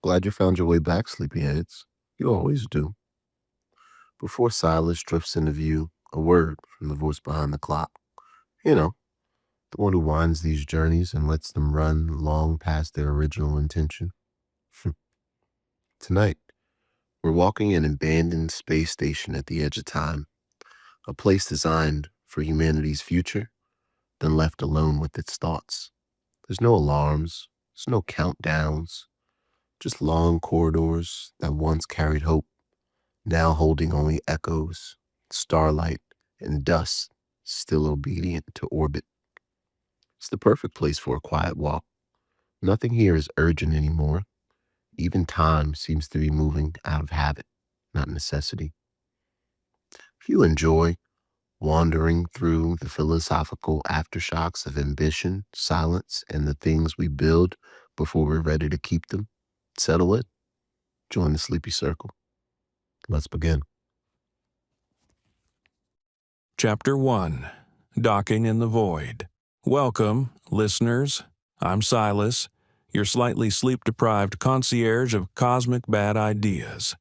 Glad you found your way back, sleepyheads. You always do. Before Silas drifts into view, a word from the voice behind the clock. You know, the one who winds these journeys and lets them run long past their original intention. Tonight, we're walking an abandoned space station at the edge of time, a place designed for humanity's future, then left alone with its thoughts. There's no alarms, there's no countdowns, just long corridors that once carried hope, now holding only echoes, starlight, and dust still obedient to orbit. It's the perfect place for a quiet walk. Nothing here is urgent anymore. Even time seems to be moving out of habit, not necessity. If you enjoy wandering through the philosophical aftershocks of ambition, silence, and the things we build before we're ready to keep them, settle in. Join the Sleepy Circle. Let's begin. Chapter 1, Docking in the Void. Welcome, listeners. I'm Silas, your slightly sleep-deprived concierge of cosmic bad ideas.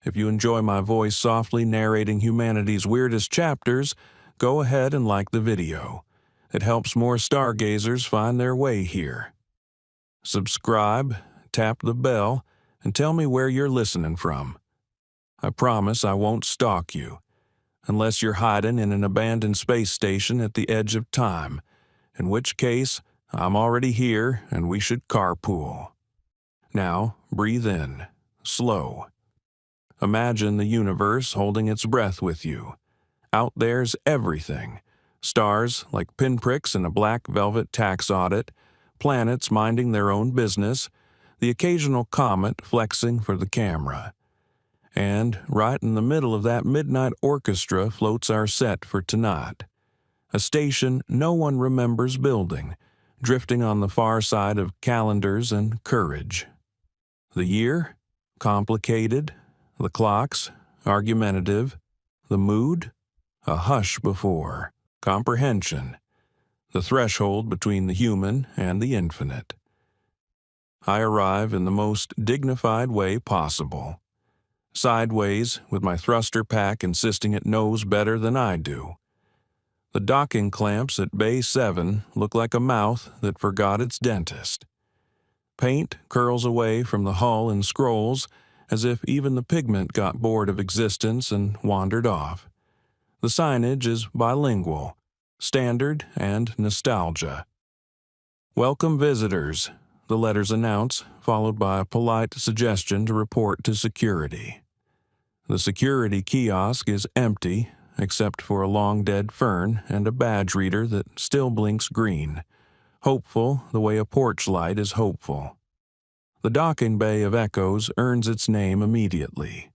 If you enjoy my voice softly narrating humanity's weirdest chapters, go ahead and like the video. It helps more stargazers find their way here. Subscribe, tap the bell, and tell me where you're listening from. I promise I won't stalk you, unless you're hiding in an abandoned space station at the edge of time, in which case I'm already here and we should carpool. Now, breathe in, slow. Imagine the universe holding its breath with you. Out there's everything. Stars like pinpricks in a black velvet tax audit, planets minding their own business, the occasional comet flexing for the camera. And right in the middle of that midnight orchestra floats our set for tonight. A station no one remembers building, drifting on the far side of calendars and courage. The year? Complicated. The clocks? Argumentative. The mood? A hush before. Comprehension. The threshold between the human and the infinite. I arrive in the most dignified way possible. Sideways, with my thruster pack insisting it knows better than I do. The docking clamps at Bay 7 look like a mouth that forgot its dentist. Paint curls away from the hull and scrolls, as if even the pigment got bored of existence and wandered off. The signage is bilingual, standard and nostalgia. Welcome visitors, the letters announce, followed by a polite suggestion to report to security. The security kiosk is empty, except for a long-dead fern and a badge reader that still blinks green, hopeful the way a porch light is hopeful. The docking bay of echoes earns its name immediately.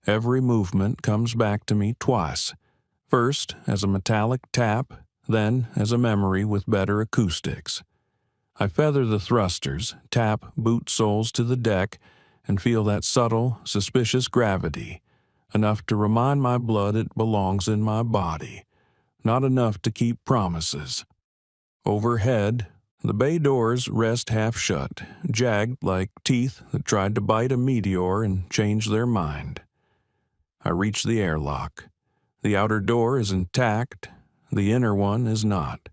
Every movement comes back to me twice, first as a metallic tap, then as a memory with better acoustics. I feather the thrusters, tap boot soles to the deck, and feel that subtle, suspicious gravity, enough to remind my blood it belongs in my body, not enough to keep promises. Overhead, the bay doors rest half shut, jagged like teeth that tried to bite a meteor and change their mind. I reach the airlock. The outer door is intact, the inner one is not.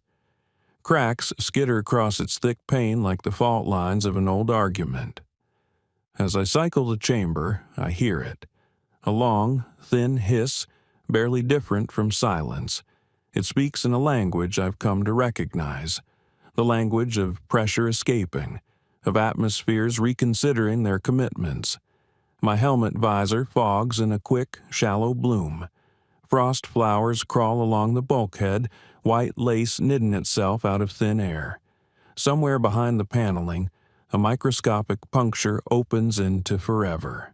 Cracks skitter across its thick pane like the fault lines of an old argument. As I cycle the chamber, I hear it. A long, thin hiss, barely different from silence. It speaks in a language I've come to recognize, the language of pressure escaping, of atmospheres reconsidering their commitments. My helmet visor fogs in a quick, shallow bloom. Frost flowers crawl along the bulkhead, white lace knitting itself out of thin air. Somewhere behind the paneling, a microscopic puncture opens into forever.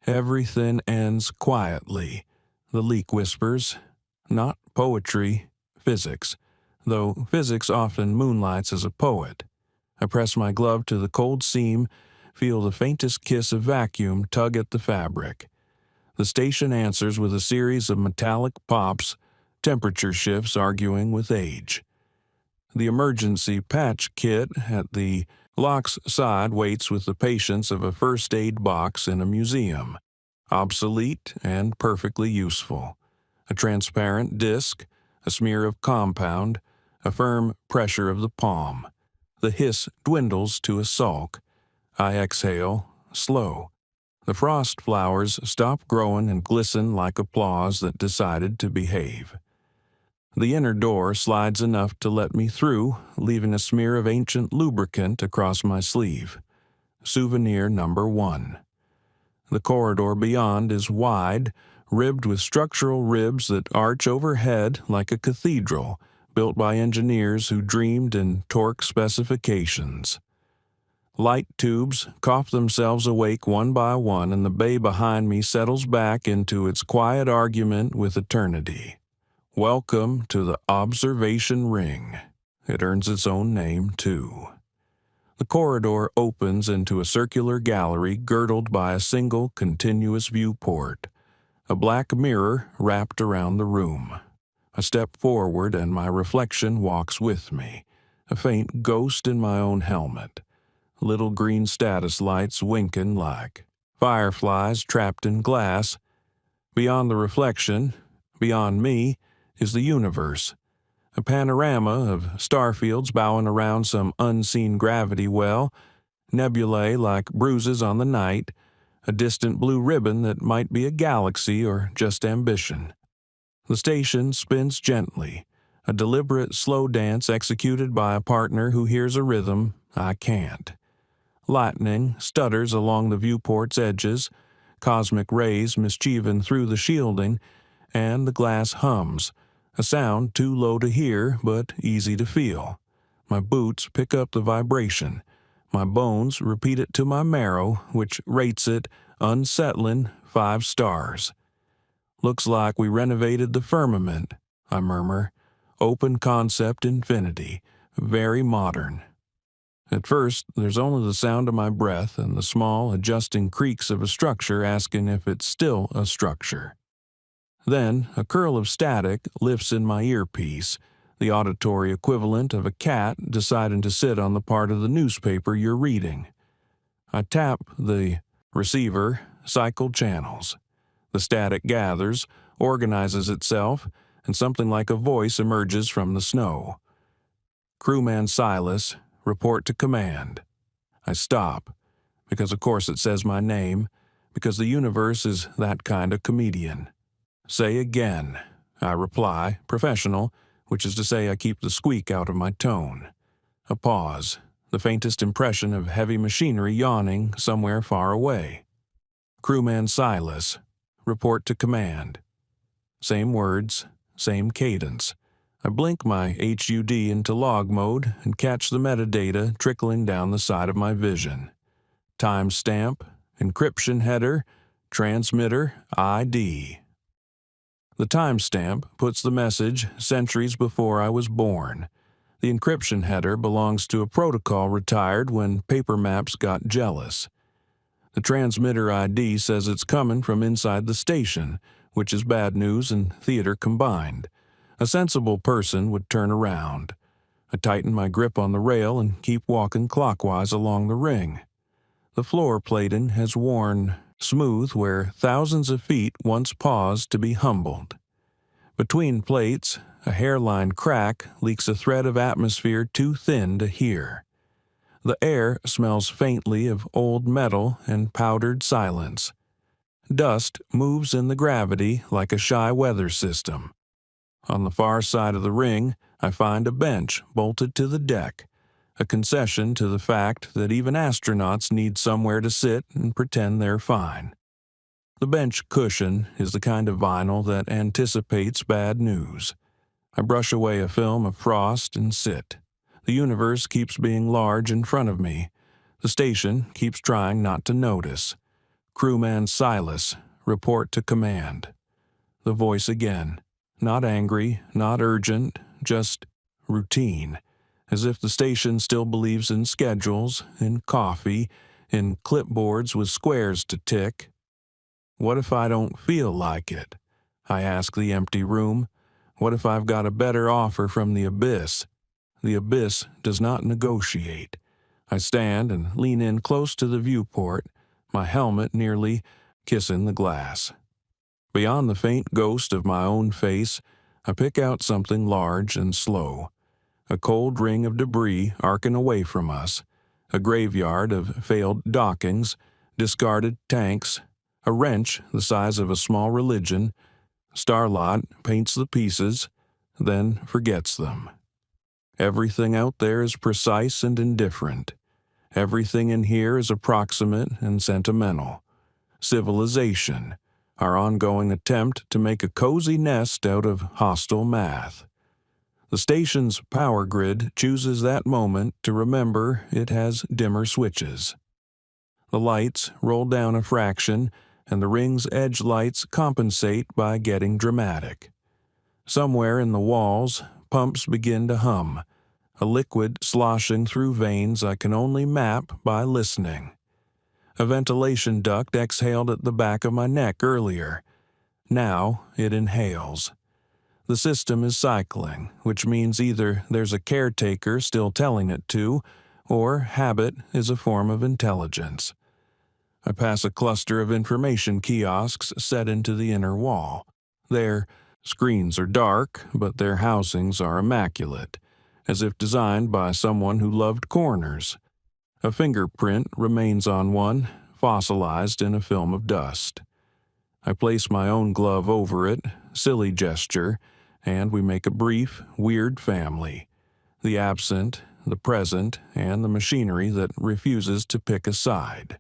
Everything ends quietly, the leak whispers. Not poetry, physics, though physics often moonlights as a poet. I press my glove to the cold seam, feel the faintest kiss of vacuum tug at the fabric. The station answers with a series of metallic pops, temperature shifts arguing with age. The emergency patch kit at the Locke's side waits with the patience of a first aid box in a museum, obsolete and perfectly useful. A transparent disc, a smear of compound, a firm pressure of the palm. The hiss dwindles to a sulk. I exhale, slow. The frost flowers stop growing and glisten like applause that decided to behave. The inner door slides enough to let me through, leaving a smear of ancient lubricant across my sleeve. Souvenir number 1. The corridor beyond is wide, ribbed with structural ribs that arch overhead like a cathedral, built by engineers who dreamed in torque specifications. Light tubes cough themselves awake one by one, and the bay behind me settles back into its quiet argument with eternity. Welcome to the observation ring. It earns its own name, too. The corridor opens into a circular gallery girdled by a single continuous viewport, a black mirror wrapped around the room. I step forward and my reflection walks with me, a faint ghost in my own helmet. Little green status lights winking like fireflies trapped in glass. Beyond the reflection, beyond me, is the universe, a panorama of starfields bowing around some unseen gravity well, nebulae like bruises on the night, a distant blue ribbon that might be a galaxy or just ambition. The station spins gently, a deliberate slow dance executed by a partner who hears a rhythm I can't. Lightning stutters along the viewport's edges, cosmic rays mischieving through the shielding, and the glass hums, a sound too low to hear but easy to feel. My boots pick up the vibration. My bones repeat it to my marrow, which rates it, unsettling, 5 stars. Looks like we renovated the firmament, I murmur. Open concept infinity, very modern. At first, there's only the sound of my breath and the small, adjusting creaks of a structure asking if it's still a structure. Then, a curl of static lifts in my earpiece, the auditory equivalent of a cat deciding to sit on the part of the newspaper you're reading. I tap the receiver, cycle channels. The static gathers, organizes itself, and something like a voice emerges from the snow. Crewman Silas, report to command. I stop, because of course it says my name, because the universe is that kind of comedian. Say again, I reply, professional, which is to say I keep the squeak out of my tone. A pause, the faintest impression of heavy machinery yawning somewhere far away. Crewman Silas, report to command. Same words, same cadence. I blink my HUD into log mode and catch the metadata trickling down the side of my vision. Timestamp, encryption header, transmitter ID. The timestamp puts the message centuries before I was born. The encryption header belongs to a protocol retired when paper maps got jealous. The transmitter ID says it's coming from inside the station, which is bad news and theater combined. A sensible person would turn around. I tighten my grip on the rail and keep walking clockwise along the ring. The floor plating has worn smooth where thousands of feet once paused to be humbled. Between plates, a hairline crack leaks a thread of atmosphere too thin to hear. The air smells faintly of old metal and powdered silence. Dust moves in the gravity like a shy weather system. On the far side of the ring, I find a bench bolted to the deck, a concession to the fact that even astronauts need somewhere to sit and pretend they're fine. The bench cushion is the kind of vinyl that anticipates bad news. I brush away a film of frost and sit. The universe keeps being large in front of me. The station keeps trying not to notice. Crewman Silas, report to command. The voice again. Not angry, not urgent, just routine, as if the station still believes in schedules, in coffee, in clipboards with squares to tick. What if I don't feel like it? I ask the empty room. What if I've got a better offer from the abyss? The abyss does not negotiate. I stand and lean in close to the viewport, my helmet nearly kissing the glass. Beyond the faint ghost of my own face, I pick out something large and slow. A cold ring of debris arcing away from us, a graveyard of failed dockings, discarded tanks, a wrench the size of a small religion. Starlot paints the pieces, then forgets them. Everything out there is precise and indifferent. Everything in here is approximate and sentimental. Civilization, our ongoing attempt to make a cozy nest out of hostile math. The station's power grid chooses that moment to remember it has dimmer switches. The lights roll down a fraction, and the ring's edge lights compensate by getting dramatic. Somewhere in the walls, pumps begin to hum, a liquid sloshing through veins I can only map by listening. A ventilation duct exhaled at the back of my neck earlier. Now it inhales. The system is cycling, which means either there's a caretaker still telling it to, or habit is a form of intelligence. I pass a cluster of information kiosks set into the inner wall. Their screens are dark, but their housings are immaculate, as if designed by someone who loved corners. A fingerprint remains on one, fossilized in a film of dust. I place my own glove over it, silly gesture, and we make a brief, weird family. The absent, the present, and the machinery that refuses to pick a side.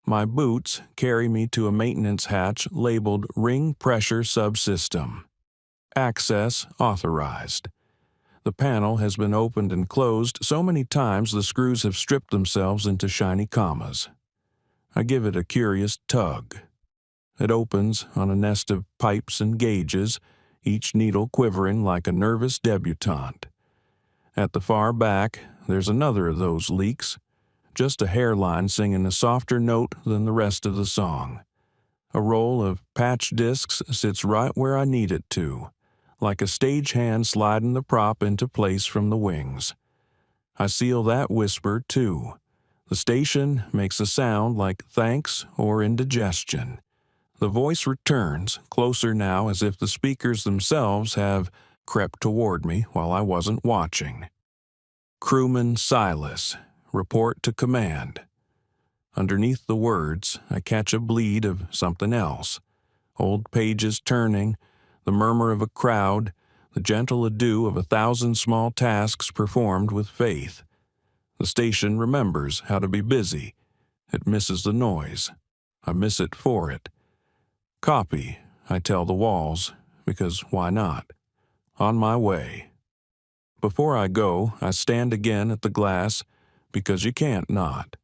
My boots carry me to a maintenance hatch labeled Ring Pressure Subsystem. Access authorized. The panel has been opened and closed so many times the screws have stripped themselves into shiny commas. I give it a curious tug. It opens on a nest of pipes and gauges, each needle quivering like a nervous debutante. At the far back, there's another of those leaks, just a hairline singing a softer note than the rest of the song. A roll of patch discs sits right where I need it to, like a stagehand sliding the prop into place from the wings. I seal that whisper, too. The station makes a sound like thanks or indigestion. The voice returns, closer now as if the speakers themselves have crept toward me while I wasn't watching. Crewman Silas, report to command. Underneath the words, I catch a bleed of something else. Old pages turning, the murmur of a crowd, the gentle adieu of 1,000 small tasks performed with faith. The station remembers how to be busy. It misses the noise. I miss it for it. Copy, I tell the walls, because why not? On my way. Before I go, I stand again at the glass, because you can't not.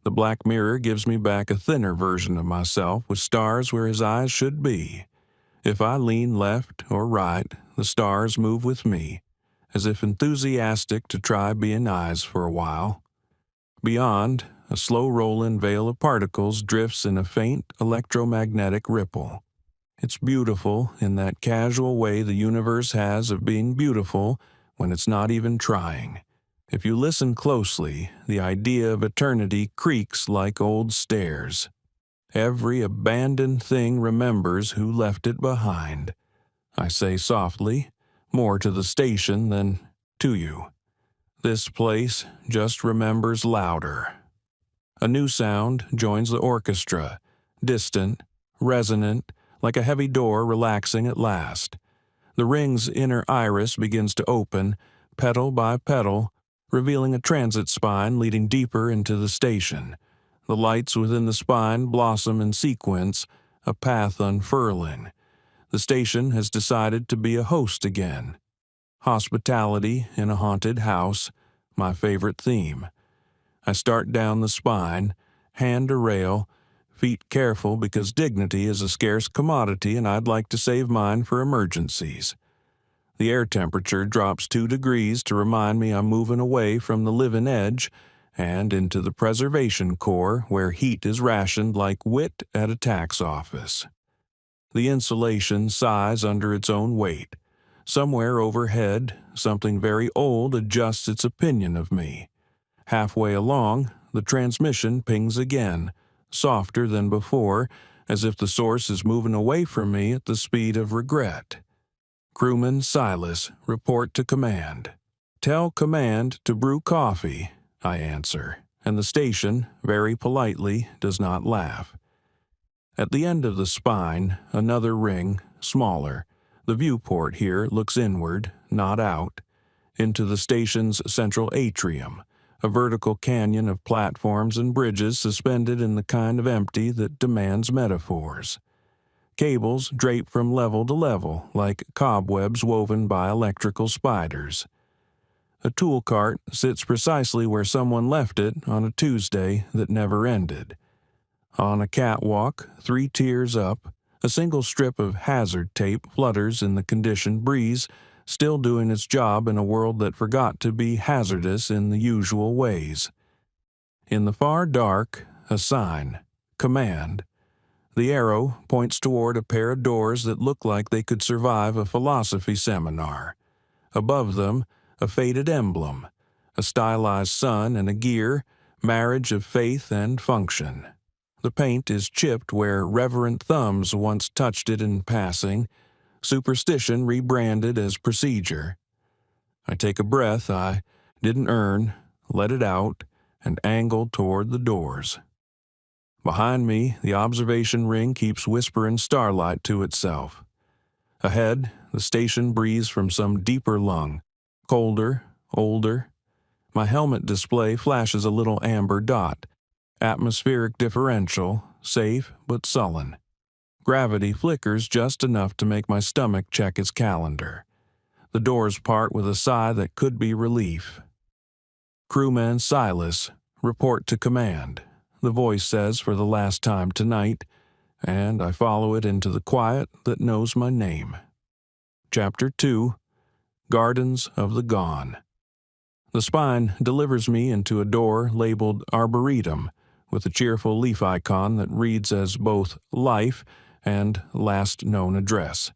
The black mirror gives me back a thinner version of myself with stars where his eyes should be. If I lean left or right, the stars move with me, as if enthusiastic to try being eyes for a while. Beyond, a slow-rolling veil of particles drifts in a faint electromagnetic ripple. It's beautiful in that casual way the universe has of being beautiful when it's not even trying. If you listen closely, the idea of eternity creaks like old stairs. Every abandoned thing remembers who left it behind. I say softly, more to the station than to you. This place just remembers louder. A new sound joins the orchestra, distant, resonant, like a heavy door relaxing at last. The ring's inner iris begins to open, petal by petal, revealing a transit spine leading deeper into the station. The lights within the spine blossom in sequence, a path unfurling. The station has decided to be a host again. Hospitality in a haunted house, my favorite theme. I start down the spine, hand to rail, feet careful because dignity is a scarce commodity and I'd like to save mine for emergencies. The air temperature drops 2 degrees to remind me I'm moving away from the living edge and into the preservation core where heat is rationed like wit at a tax office. The insulation sighs under its own weight. Somewhere overhead, something very old adjusts its opinion of me. Halfway along, the transmission pings again, softer than before, as if the source is moving away from me at the speed of regret. Crewman Silas, report to command. Tell command to brew coffee, I answer, and the station, very politely, does not laugh. At the end of the spine, another ring, smaller. The viewport here looks inward, not out, into the station's central atrium, a vertical canyon of platforms and bridges suspended in the kind of empty that demands metaphors. Cables drape from level to level like cobwebs woven by electrical spiders. A tool cart sits precisely where someone left it on a Tuesday that never ended. On a catwalk, 3 tiers up, a single strip of hazard tape flutters in the conditioned breeze, still doing its job in a world that forgot to be hazardous in the usual ways. In the far dark, a sign, command. The arrow points toward a pair of doors that look like they could survive a philosophy seminar. Above them, a faded emblem, a stylized sun and a gear, marriage of faith and function. The paint is chipped where reverent thumbs once touched it in passing, superstition rebranded as procedure. I take a breath I didn't earn, let it out, and angle toward the doors. Behind me, the observation ring keeps whispering starlight to itself. Ahead, the station breathes from some deeper lung, colder, older. My helmet display flashes a little amber dot, atmospheric differential, safe but sullen. Gravity flickers just enough to make my stomach check its calendar. The doors part with a sigh that could be relief. Crewman Silas, report to command, the voice says for the last time tonight, and I follow it into the quiet that knows my name. Chapter 2, Gardens of the Gone. The spine delivers me into a door labeled Arboretum, with a cheerful leaf icon that reads as both life and last known address.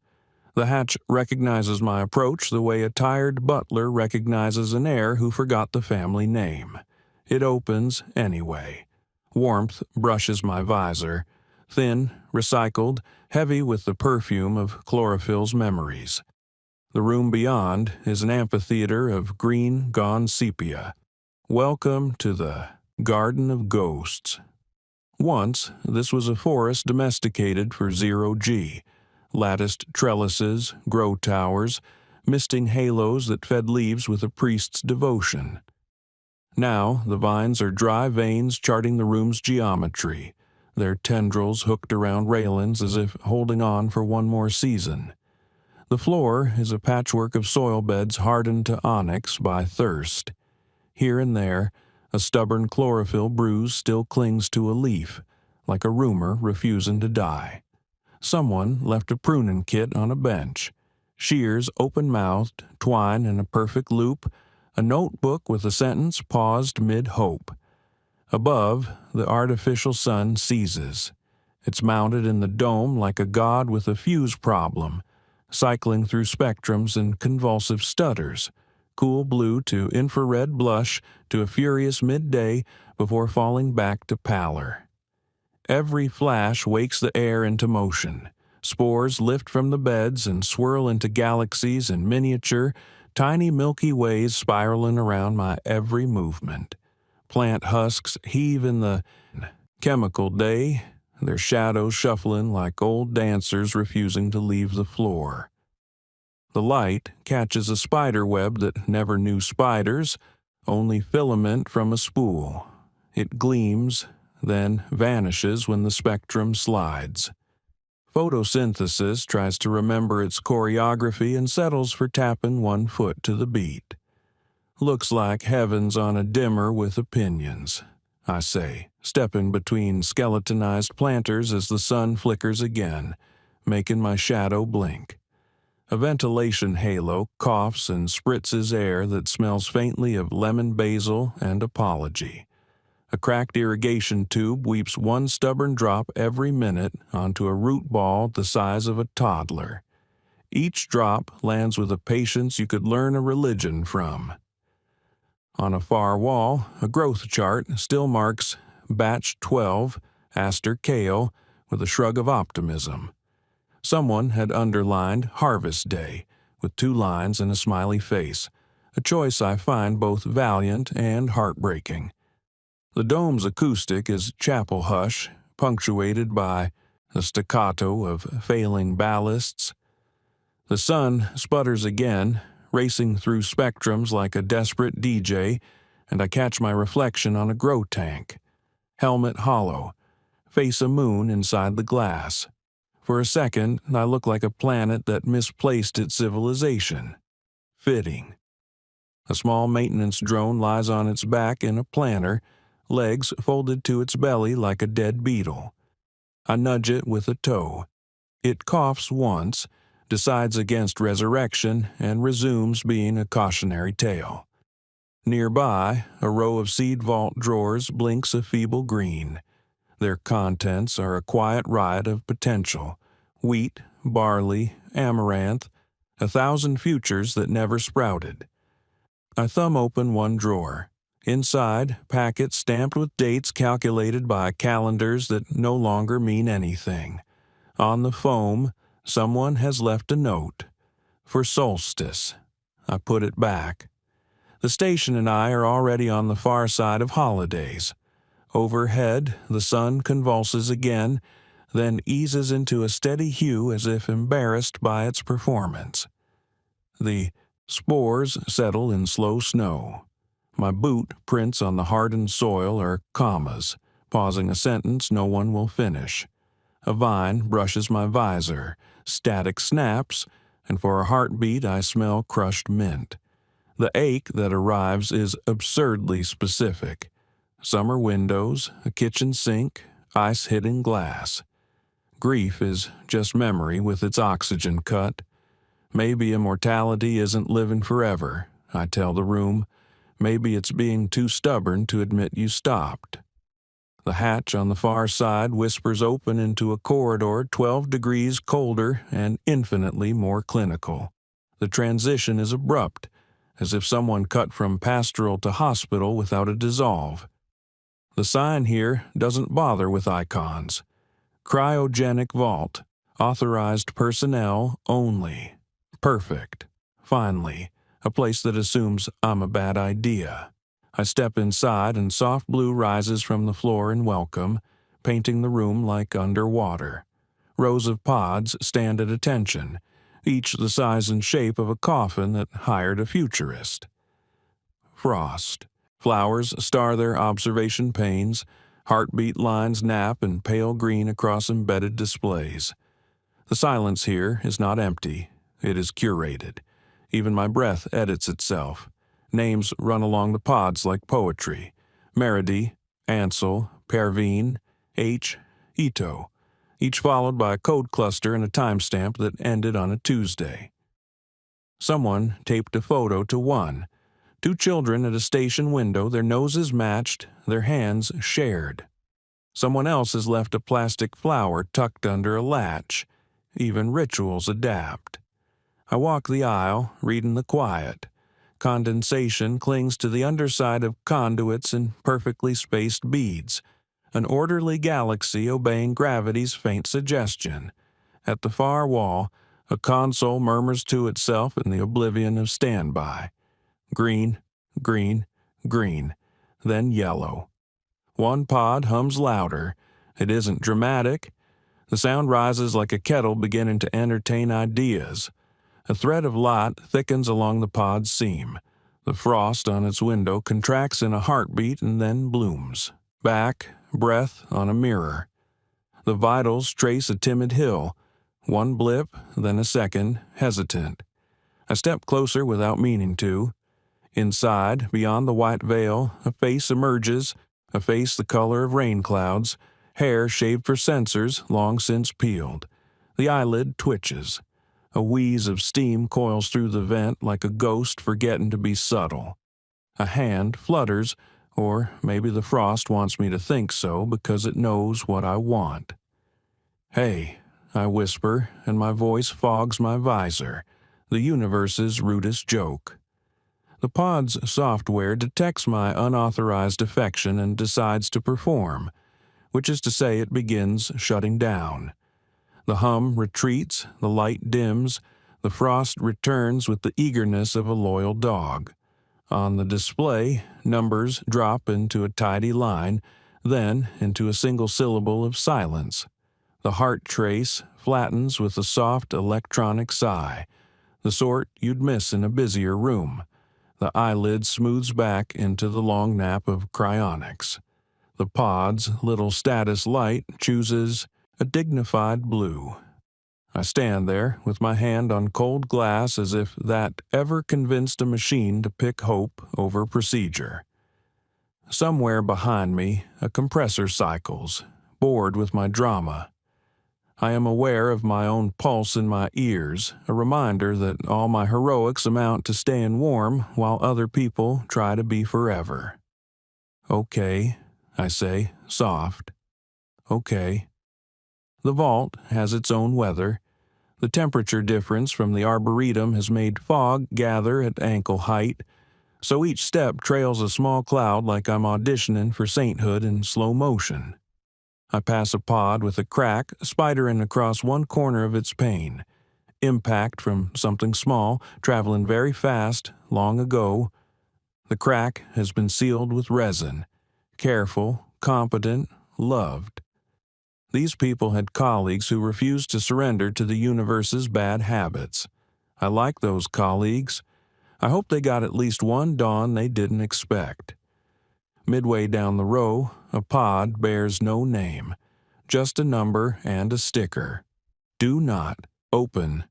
The hatch recognizes my approach the way a tired butler recognizes an heir who forgot the family name. It opens anyway. Warmth brushes my visor, thin, recycled, heavy with the perfume of chlorophyll's memories. The room beyond is an amphitheater of green gone sepia. Welcome to the Garden of Ghosts. Once, this was a forest domesticated for 0G, latticed trellises, grow towers, misting halos that fed leaves with a priest's devotion. Now, the vines are dry veins charting the room's geometry, their tendrils hooked around railings as if holding on for one more season. The floor is a patchwork of soil beds hardened to onyx by thirst. Here and there, a stubborn chlorophyll bruise still clings to a leaf, like a rumor refusing to die. Someone left a pruning kit on a bench. Shears open-mouthed, twine in a perfect loop, a notebook with a sentence paused mid-hope. Above, the artificial sun seizes. It's mounted in the dome like a god with a fuse problem, cycling through spectrums and convulsive stutters, cool blue to infrared blush to a furious midday before falling back to pallor. Every flash wakes the air into motion. Spores lift from the beds and swirl into galaxies in miniature, tiny Milky Ways spiraling around my every movement. Plant husks heave in the chemical day, their shadows shuffling like old dancers refusing to leave the floor. The light catches a spider web that never knew spiders, only filament from a spool. It gleams, then vanishes when the spectrum slides. Photosynthesis tries to remember its choreography and settles for tapping one foot to the beat. Looks like heaven's on a dimmer with opinions, I say, stepping between skeletonized planters as the sun flickers again, making my shadow blink. A ventilation halo coughs and spritzes air that smells faintly of lemon basil and apology. A cracked irrigation tube weeps one stubborn drop every minute onto a root ball the size of a toddler. Each drop lands with a patience you could learn a religion from. On a far wall, a growth chart still marks Batch 12, Aster Kale, with a shrug of optimism. Someone had underlined Harvest Day, with 2 lines and a smiley face, a choice I find both valiant and heartbreaking. The dome's acoustic is chapel hush, punctuated by the staccato of failing ballasts. The sun sputters again, racing through spectrums like a desperate DJ, and I catch my reflection on a grow tank. Helmet hollow, face a moon inside the glass. For a second, I look like a planet that misplaced its civilization. Fitting. A small maintenance drone lies on its back in a planter, legs folded to its belly like a dead beetle. I nudge it with a toe. It coughs once, decides against resurrection, and resumes being a cautionary tale. Nearby, a row of seed vault drawers blinks a feeble green. Their contents are a quiet riot of potential: wheat, barley, amaranth, 1,000 futures that never sprouted. I thumb open one drawer. Inside, packets stamped with dates calculated by calendars that no longer mean anything. On the foam, someone has left a note. For solstice. I put it back. The station and I are already on the far side of holidays. Overhead, the sun convulses again, then eases into a steady hue as if embarrassed by its performance. The spores settle in slow snow. My boot prints on the hardened soil are commas, pausing a sentence no one will finish. A vine brushes my visor, static snaps, and for a heartbeat I smell crushed mint. The ache that arrives is absurdly specific. Summer windows, a kitchen sink, ice-hitting glass. Grief is just memory with its oxygen cut. Maybe immortality isn't living forever, I tell the room. Maybe it's being too stubborn to admit you stopped. The hatch on the far side whispers open into a corridor 12 degrees colder and infinitely more clinical. The transition is abrupt, as if someone cut from pastoral to hospital without a dissolve. The sign here doesn't bother with icons. Cryogenic Vault, authorized personnel only. Perfect. Finally, a place that assumes I'm a bad idea. I step inside and soft blue rises from the floor in welcome, painting the room like underwater. Rows of pods stand at attention, each the size and shape of a coffin that hired a futurist. Frost. Flowers star their observation panes, heartbeat lines nap in pale green across embedded displays. The silence here is not empty, it is curated. Even my breath edits itself. Names run along the pods like poetry. Meredy, Ansel, Pervine, H, Ito, each followed by a code cluster and a timestamp that ended on a Tuesday. Someone taped a photo to one. 2 children at a station window, their noses matched, their hands shared. Someone else has left a plastic flower tucked under a latch. Even rituals adapt. I walk the aisle, reading the quiet. Condensation clings to the underside of conduits in perfectly spaced beads, an orderly galaxy obeying gravity's faint suggestion. At the far wall, a console murmurs to itself in the oblivion of standby. Green, green, green, then yellow. One pod hums louder. It isn't dramatic. The sound rises like a kettle beginning to entertain ideas. A thread of light thickens along the pod's seam. The frost on its window contracts in a heartbeat and then blooms. Back, breath on a mirror. The vitals trace a timid hill. One blip, then a second, hesitant. I step closer without meaning to. Inside, beyond the white veil, a face emerges, a face the color of rain clouds, hair shaved for sensors long since peeled. The eyelid twitches. A wheeze of steam coils through the vent like a ghost forgetting to be subtle. A hand flutters, or maybe the frost wants me to think so because it knows what I want. "Hey," I whisper, and my voice fogs my visor, the universe's rudest joke. The pod's software detects my unauthorized affection and decides to perform, which is to say it begins shutting down. The hum retreats, the light dims, the frost returns with the eagerness of a loyal dog. On the display, numbers drop into a tidy line, then into a single syllable of silence. The heart trace flattens with a soft electronic sigh, the sort you'd miss in a busier room. The eyelid smooths back into the long nap of cryonics. The pod's little status light chooses a dignified blue. I stand there with my hand on cold glass as if that ever convinced a machine to pick hope over procedure. Somewhere behind me, a compressor cycles, bored with my drama. I am aware of my own pulse in my ears, a reminder that all my heroics amount to staying warm while other people try to be forever. Okay, I say, soft. Okay. The vault has its own weather. The temperature difference from the Arboretum has made fog gather at ankle height, so each step trails a small cloud like I'm auditioning for sainthood in slow motion. I pass a pod with a crack spidering across one corner of its pane. Impact from something small, traveling very fast, long ago. The crack has been sealed with resin. Careful, competent, loved. These people had colleagues who refused to surrender to the universe's bad habits. I like those colleagues. I hope they got at least one dawn they didn't expect. Midway down the row, a pod bears no name, just a number and a sticker. Do not open.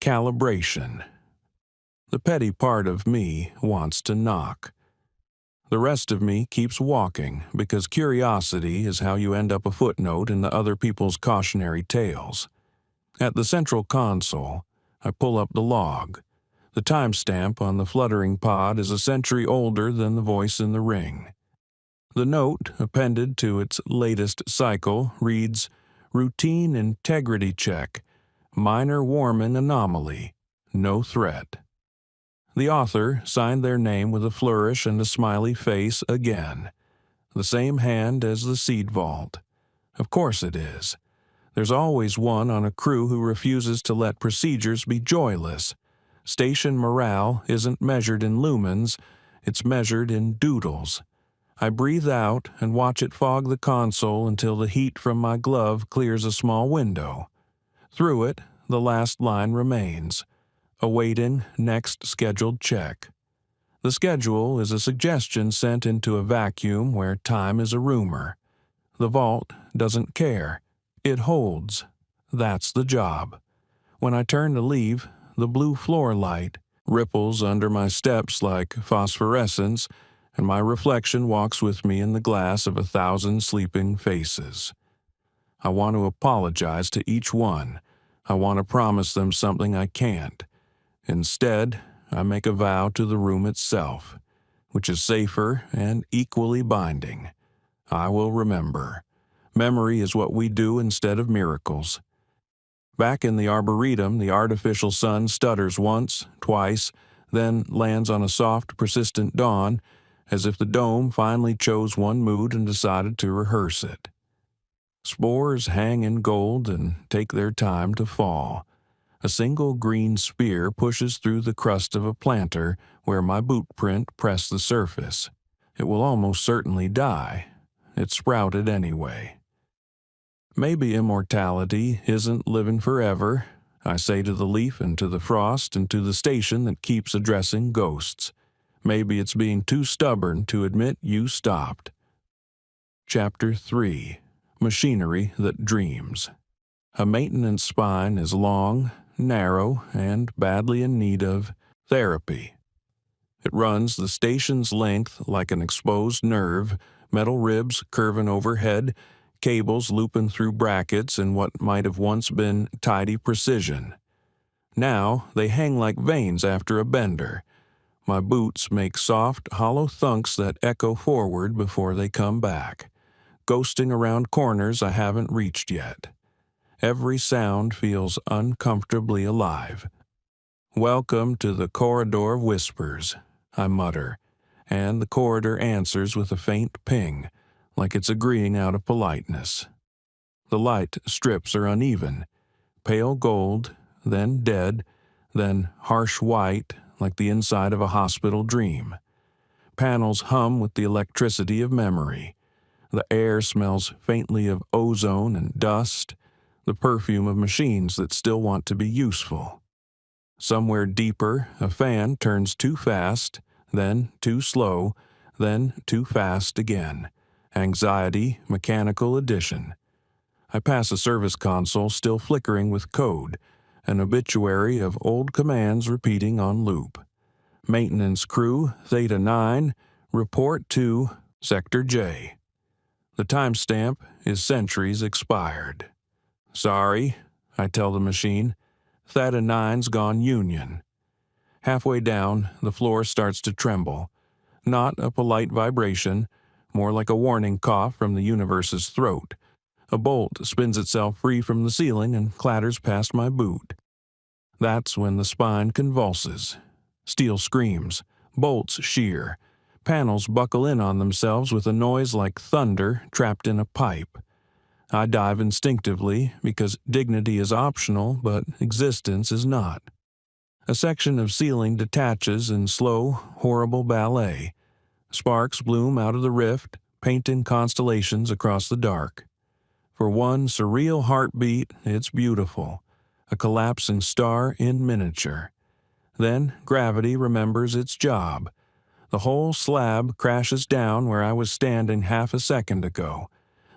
Calibration. The petty part of me wants to knock. The rest of me keeps walking because curiosity is how you end up a footnote in the other people's cautionary tales. At the central console, I pull up the log. The timestamp on the fluttering pod is a century older than the voice in the ring. The note appended to its latest cycle reads, Routine integrity check, minor warming anomaly, no threat. The author signed their name with a flourish and a smiley face again. The same hand as the seed vault. Of course it is. There's always one on a crew who refuses to let procedures be joyless. Station morale isn't measured in lumens, it's measured in doodles. I breathe out and watch it fog the console until the heat from my glove clears a small window. Through it, the last line remains. Awaiting next scheduled check. The schedule is a suggestion sent into a vacuum where time is a rumor. The vault doesn't care. It holds. That's the job. When I turn to leave, the blue floor light ripples under my steps like phosphorescence, and my reflection walks with me in the glass of 1,000 sleeping faces. I want to apologize to each one. I want to promise them something I can't. Instead, I make a vow to the room itself, which is safer and equally binding. I will remember. Memory is what we do instead of miracles. Back in the Arboretum, the artificial sun stutters once, twice, then lands on a soft, persistent dawn, as if the dome finally chose one mood and decided to rehearse it. Spores hang in gold and take their time to fall. A single green spear pushes through the crust of a planter where my boot print pressed the surface. It will almost certainly die. It sprouted anyway. Maybe immortality isn't living forever, I say to the leaf and to the frost and to the station that keeps addressing ghosts. Maybe it's being too stubborn to admit you stopped. Chapter 3. Machinery that Dreams. A maintenance spine is long, narrow, and badly in need of therapy. It runs the station's length like an exposed nerve, metal ribs curving overhead, cables looping through brackets in what might have once been tidy precision. Now they hang like veins after a bender. My boots make soft, hollow thunks that echo forward before they come back, ghosting around corners I haven't reached yet. Every sound feels uncomfortably alive. Welcome to the corridor of whispers. I mutter, and the corridor answers with a faint ping, like it's agreeing out of politeness. The light strips are uneven, pale gold, then dead, then harsh white, like the inside of a hospital dream. Panels hum with the electricity of memory. The air smells faintly of ozone and dust, the perfume of machines that still want to be useful. Somewhere deeper, a fan turns too fast, then too slow, then too fast again. Anxiety, mechanical addition. I pass a service console still flickering with code, an obituary of old commands repeating on loop. Maintenance crew, Theta 9, report to Sector J. The timestamp is centuries expired. Sorry, I tell the machine. Theta 9's gone union. Halfway down, the floor starts to tremble. Not a polite vibration, more like a warning cough from the universe's throat. A bolt spins itself free from the ceiling and clatters past my boot. That's when the spine convulses. Steel screams, bolts shear, panels buckle in on themselves with a noise like thunder trapped in a pipe. I dive instinctively because dignity is optional, but existence is not. A section of ceiling detaches in slow, horrible ballet. Sparks bloom out of the rift, painting constellations across the dark. For one surreal heartbeat, it's beautiful, a collapsing star in miniature. Then gravity remembers its job. The whole slab crashes down where I was standing half a second ago.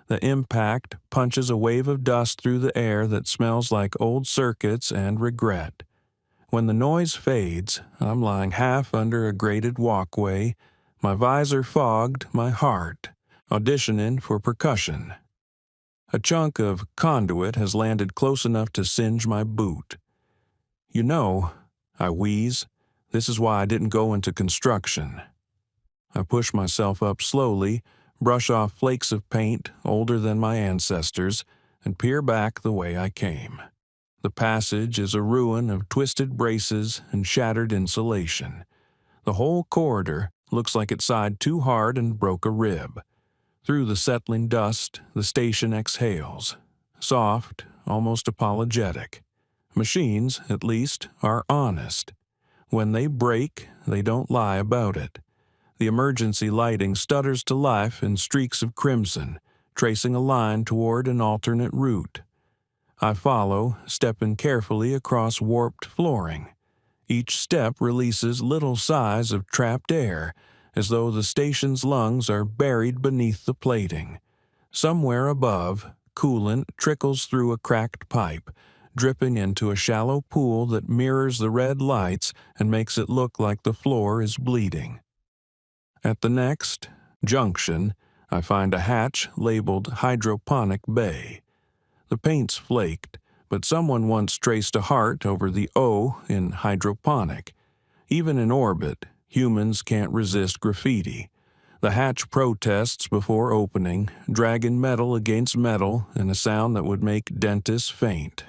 The impact punches a wave of dust through the air that smells like old circuits and regret. When the noise fades, I'm lying half under a grated walkway, my visor fogged, my heart, auditioning for percussion. A chunk of conduit has landed close enough to singe my boot. You know, I wheeze, this is why I didn't go into construction. I push myself up slowly, brush off flakes of paint older than my ancestors, and peer back the way I came. The passage is a ruin of twisted braces and shattered insulation. The whole corridor looks like it sighed too hard and broke a rib. Through the settling dust, the station exhales. Soft, almost apologetic. Machines, at least, are honest. When they break, they don't lie about it. The emergency lighting stutters to life in streaks of crimson, tracing a line toward an alternate route. I follow, stepping carefully across warped flooring. Each step releases little sighs of trapped air, as though the station's lungs are buried beneath the plating. Somewhere above, coolant trickles through a cracked pipe, dripping into a shallow pool that mirrors the red lights and makes it look like the floor is bleeding. At the next junction, I find a hatch labeled Hydroponic Bay. The paint's flaked, but someone once traced a heart over the O in hydroponic. Even in orbit, humans can't resist graffiti. The hatch protests before opening, dragging metal against metal in a sound that would make dentists faint.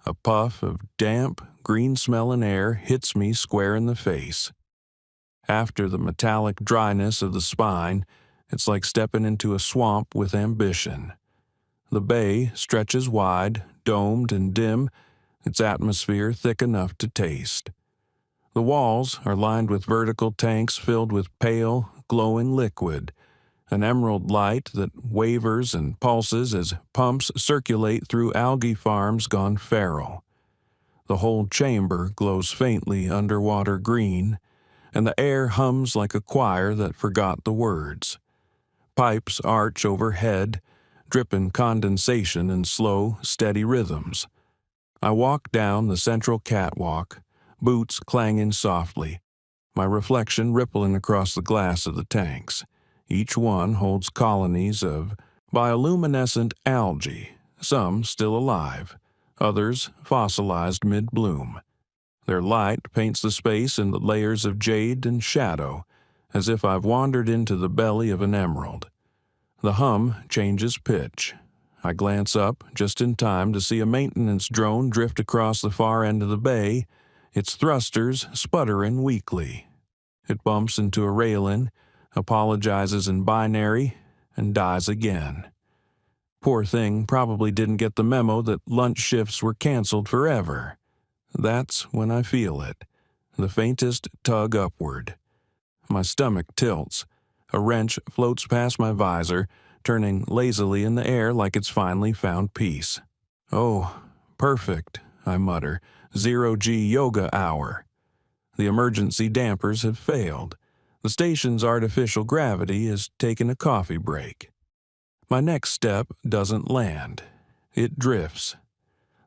A puff of damp, green-smelling air hits me square in the face. After the metallic dryness of the spine, it's like stepping into a swamp with ambition. The bay stretches wide, domed and dim, its atmosphere thick enough to taste. The walls are lined with vertical tanks filled with pale, glowing liquid, an emerald light that wavers and pulses as pumps circulate through algae farms gone feral. The whole chamber glows faintly underwater green, and the air hums like a choir that forgot the words. Pipes arch overhead, dripping condensation in slow, steady rhythms. I walk down the central catwalk, boots clanging softly, my reflection rippling across the glass of the tanks. Each one holds colonies of bioluminescent algae, some still alive, others fossilized mid-bloom. Their light paints the space in the layers of jade and shadow, as if I've wandered into the belly of an emerald. The hum changes pitch. I glance up just in time to see a maintenance drone drift across the far end of the bay, its thrusters sputtering weakly. It bumps into a railing, apologizes in binary, and dies again. Poor thing probably didn't get the memo that lunch shifts were canceled forever. That's when I feel it, the faintest tug upward. My stomach tilts. A wrench floats past my visor, turning lazily in the air like it's finally found peace. Oh, perfect, I mutter. 0G yoga hour. The emergency dampers have failed. The station's artificial gravity has taken a coffee break. My next step doesn't land. It drifts.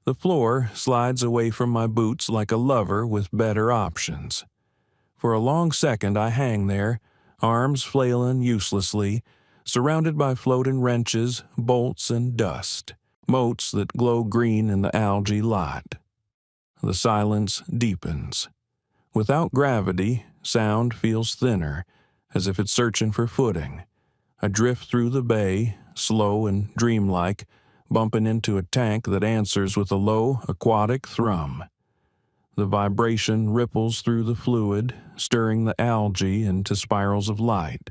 The floor slides away from my boots like a lover with better options. For a long second I hang there, arms flailing uselessly, surrounded by floating wrenches, bolts, and dust, motes that glow green in the algae light. The silence deepens. Without gravity, sound feels thinner, as if it's searching for footing. I drift through the bay, slow and dreamlike, bumping into a tank that answers with a low, aquatic thrum. The vibration ripples through the fluid, stirring the algae into spirals of light.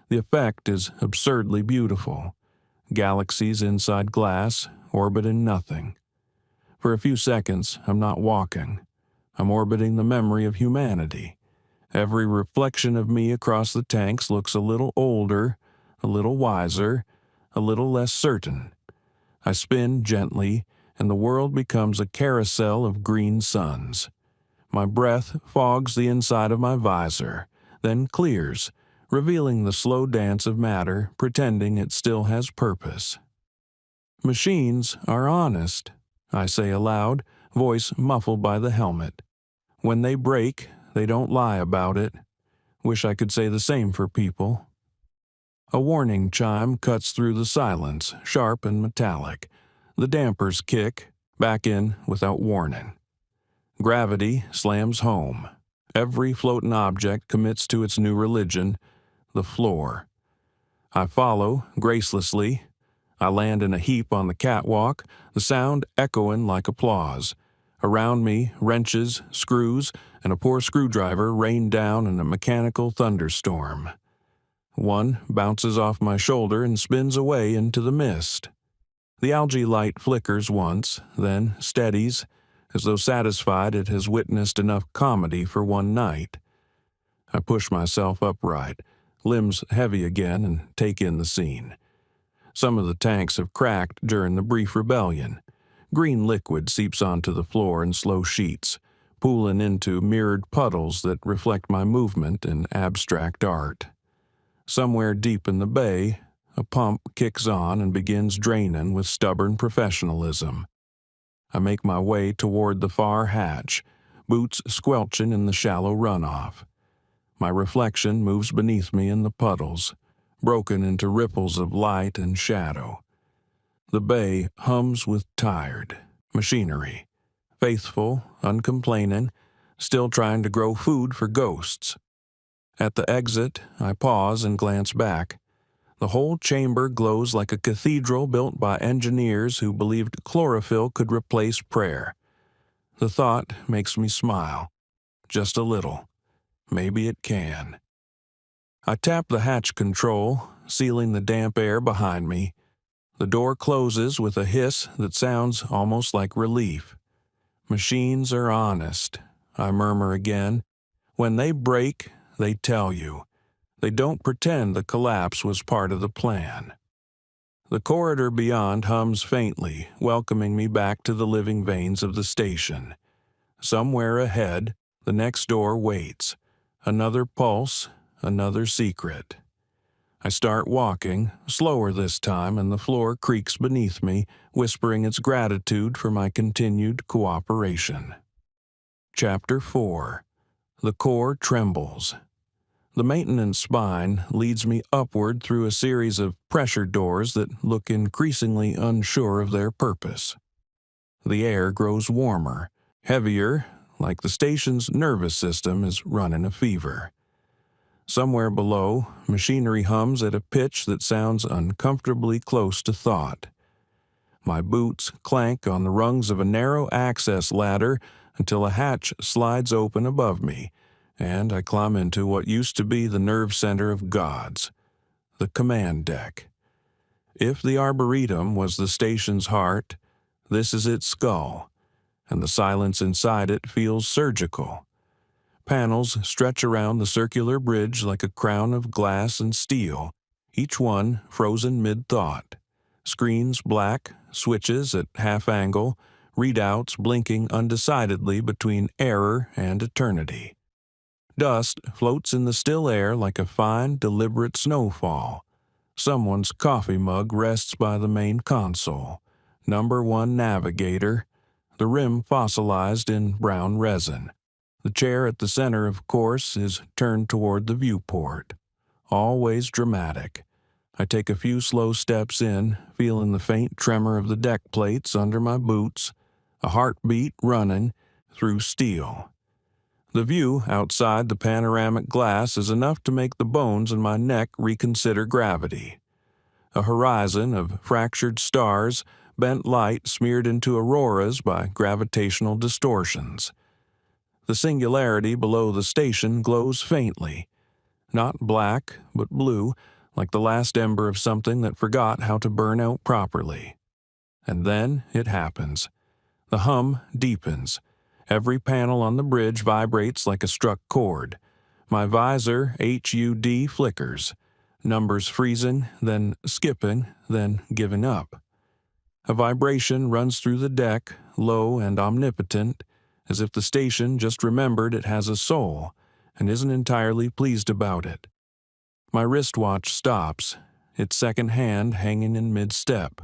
The effect is absurdly beautiful. Galaxies inside glass, orbiting nothing. For a few seconds, I'm not walking. I'm orbiting the memory of humanity. Every reflection of me across the tanks looks a little older, a little wiser, a little less certain. I spin gently, and the world becomes a carousel of green suns. My breath fogs the inside of my visor, then clears, revealing the slow dance of matter, pretending it still has purpose. Machines are honest, I say aloud, voice muffled by the helmet. When they break, they don't lie about it. Wish I could say the same for people. A warning chime cuts through the silence, sharp and metallic. The dampers kick, back in without warning. Gravity slams home. Every floating object commits to its new religion, the floor. I follow, gracelessly. I land in a heap on the catwalk, the sound echoing like applause. Around me, wrenches, screws, and a poor screwdriver rain down in a mechanical thunderstorm. One bounces off my shoulder and spins away into the mist. The algae light flickers once, then steadies, as though satisfied it has witnessed enough comedy for one night. I push myself upright, limbs heavy again, and take in the scene. Some of the tanks have cracked during the brief rebellion. Green liquid seeps onto the floor in slow sheets, pooling into mirrored puddles that reflect my movement in abstract art. Somewhere deep in the bay, a pump kicks on and begins draining with stubborn professionalism. I make my way toward the far hatch, boots squelching in the shallow runoff. My reflection moves beneath me in the puddles, broken into ripples of light and shadow. The bay hums with tired machinery, faithful, uncomplaining, still trying to grow food for ghosts. At the exit, I pause and glance back. The whole chamber glows like a cathedral built by engineers who believed chlorophyll could replace prayer. The thought makes me smile. Just a little. Maybe it can. I tap the hatch control, sealing the damp air behind me. The door closes with a hiss that sounds almost like relief. Machines are honest, I murmur again. When they break, they tell you. They don't pretend the collapse was part of the plan. The corridor beyond hums faintly, welcoming me back to the living veins of the station. Somewhere ahead, the next door waits. Another pulse, another secret. I start walking, slower this time, and the floor creaks beneath me, whispering its gratitude for my continued cooperation. Chapter 4. The core trembles. The maintenance spine leads me upward through a series of pressure doors that look increasingly unsure of their purpose. The air grows warmer, heavier, like the station's nervous system is running a fever. Somewhere below, machinery hums at a pitch that sounds uncomfortably close to thought. My boots clank on the rungs of a narrow access ladder until a hatch slides open above me, and I climb into what used to be the nerve center of gods, the command deck. If the Arboretum was the station's heart, this is its skull, and the silence inside it feels surgical. Panels stretch around the circular bridge like a crown of glass and steel, each one frozen mid-thought. Screens black, switches at half-angle, readouts blinking undecidedly between error and eternity. Dust floats in the still air like a fine, deliberate snowfall. Someone's coffee mug rests by the main console. Number 1 navigator, the rim fossilized in brown resin. The chair at the center, of course, is turned toward the viewport. Always dramatic. I take a few slow steps in, feeling the faint tremor of the deck plates under my boots, a heartbeat running through steel. The view outside the panoramic glass is enough to make the bones in my neck reconsider gravity. A horizon of fractured stars, bent light smeared into auroras by gravitational distortions. The singularity below the station glows faintly, not black, but blue, like the last ember of something that forgot how to burn out properly. And then it happens. The hum deepens. Every panel on the bridge vibrates like a struck chord. My visor HUD flickers, numbers freezing, then skipping, then giving up. A vibration runs through the deck, low and omnipotent, as if the station just remembered it has a soul and isn't entirely pleased about it. My wristwatch stops, its second hand hanging in mid-step.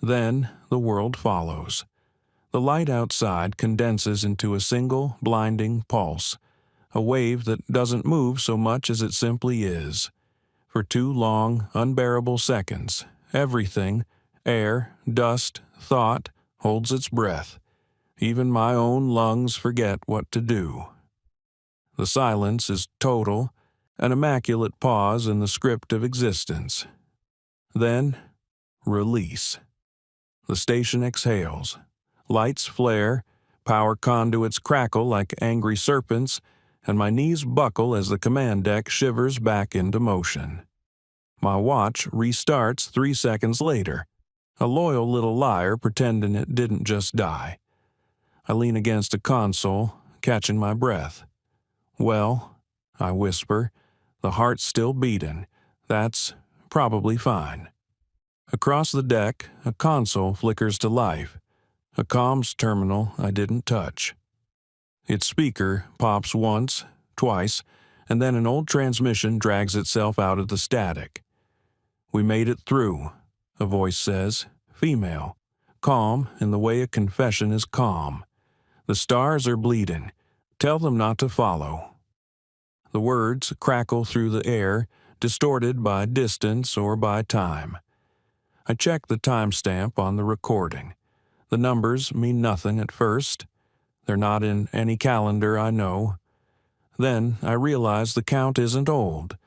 Then the world follows. The light outside condenses into a single, blinding pulse, a wave that doesn't move so much as it simply is. For 2 long, unbearable seconds, everything, air, dust, thought, holds its breath. Even my own lungs forget what to do. The silence is total, an immaculate pause in the script of existence. Then, release. The station exhales. Lights flare, power conduits crackle like angry serpents, and my knees buckle as the command deck shivers back into motion. My watch restarts 3 seconds later, a loyal little liar pretending it didn't just die. I lean against a console, catching my breath. Well, I whisper, the heart's still beating. That's probably fine. Across the deck, a console flickers to life, a comms terminal I didn't touch. Its speaker pops once, twice, and then an old transmission drags itself out of the static. "We made it through," a voice says, female, calm in the way a confession is calm. "The stars are bleeding. Tell them not to follow." The words crackle through the air, distorted by distance or by time. I check the timestamp on the recording. The numbers mean nothing at first. They're not in any calendar I know. Then I realize the count isn't old.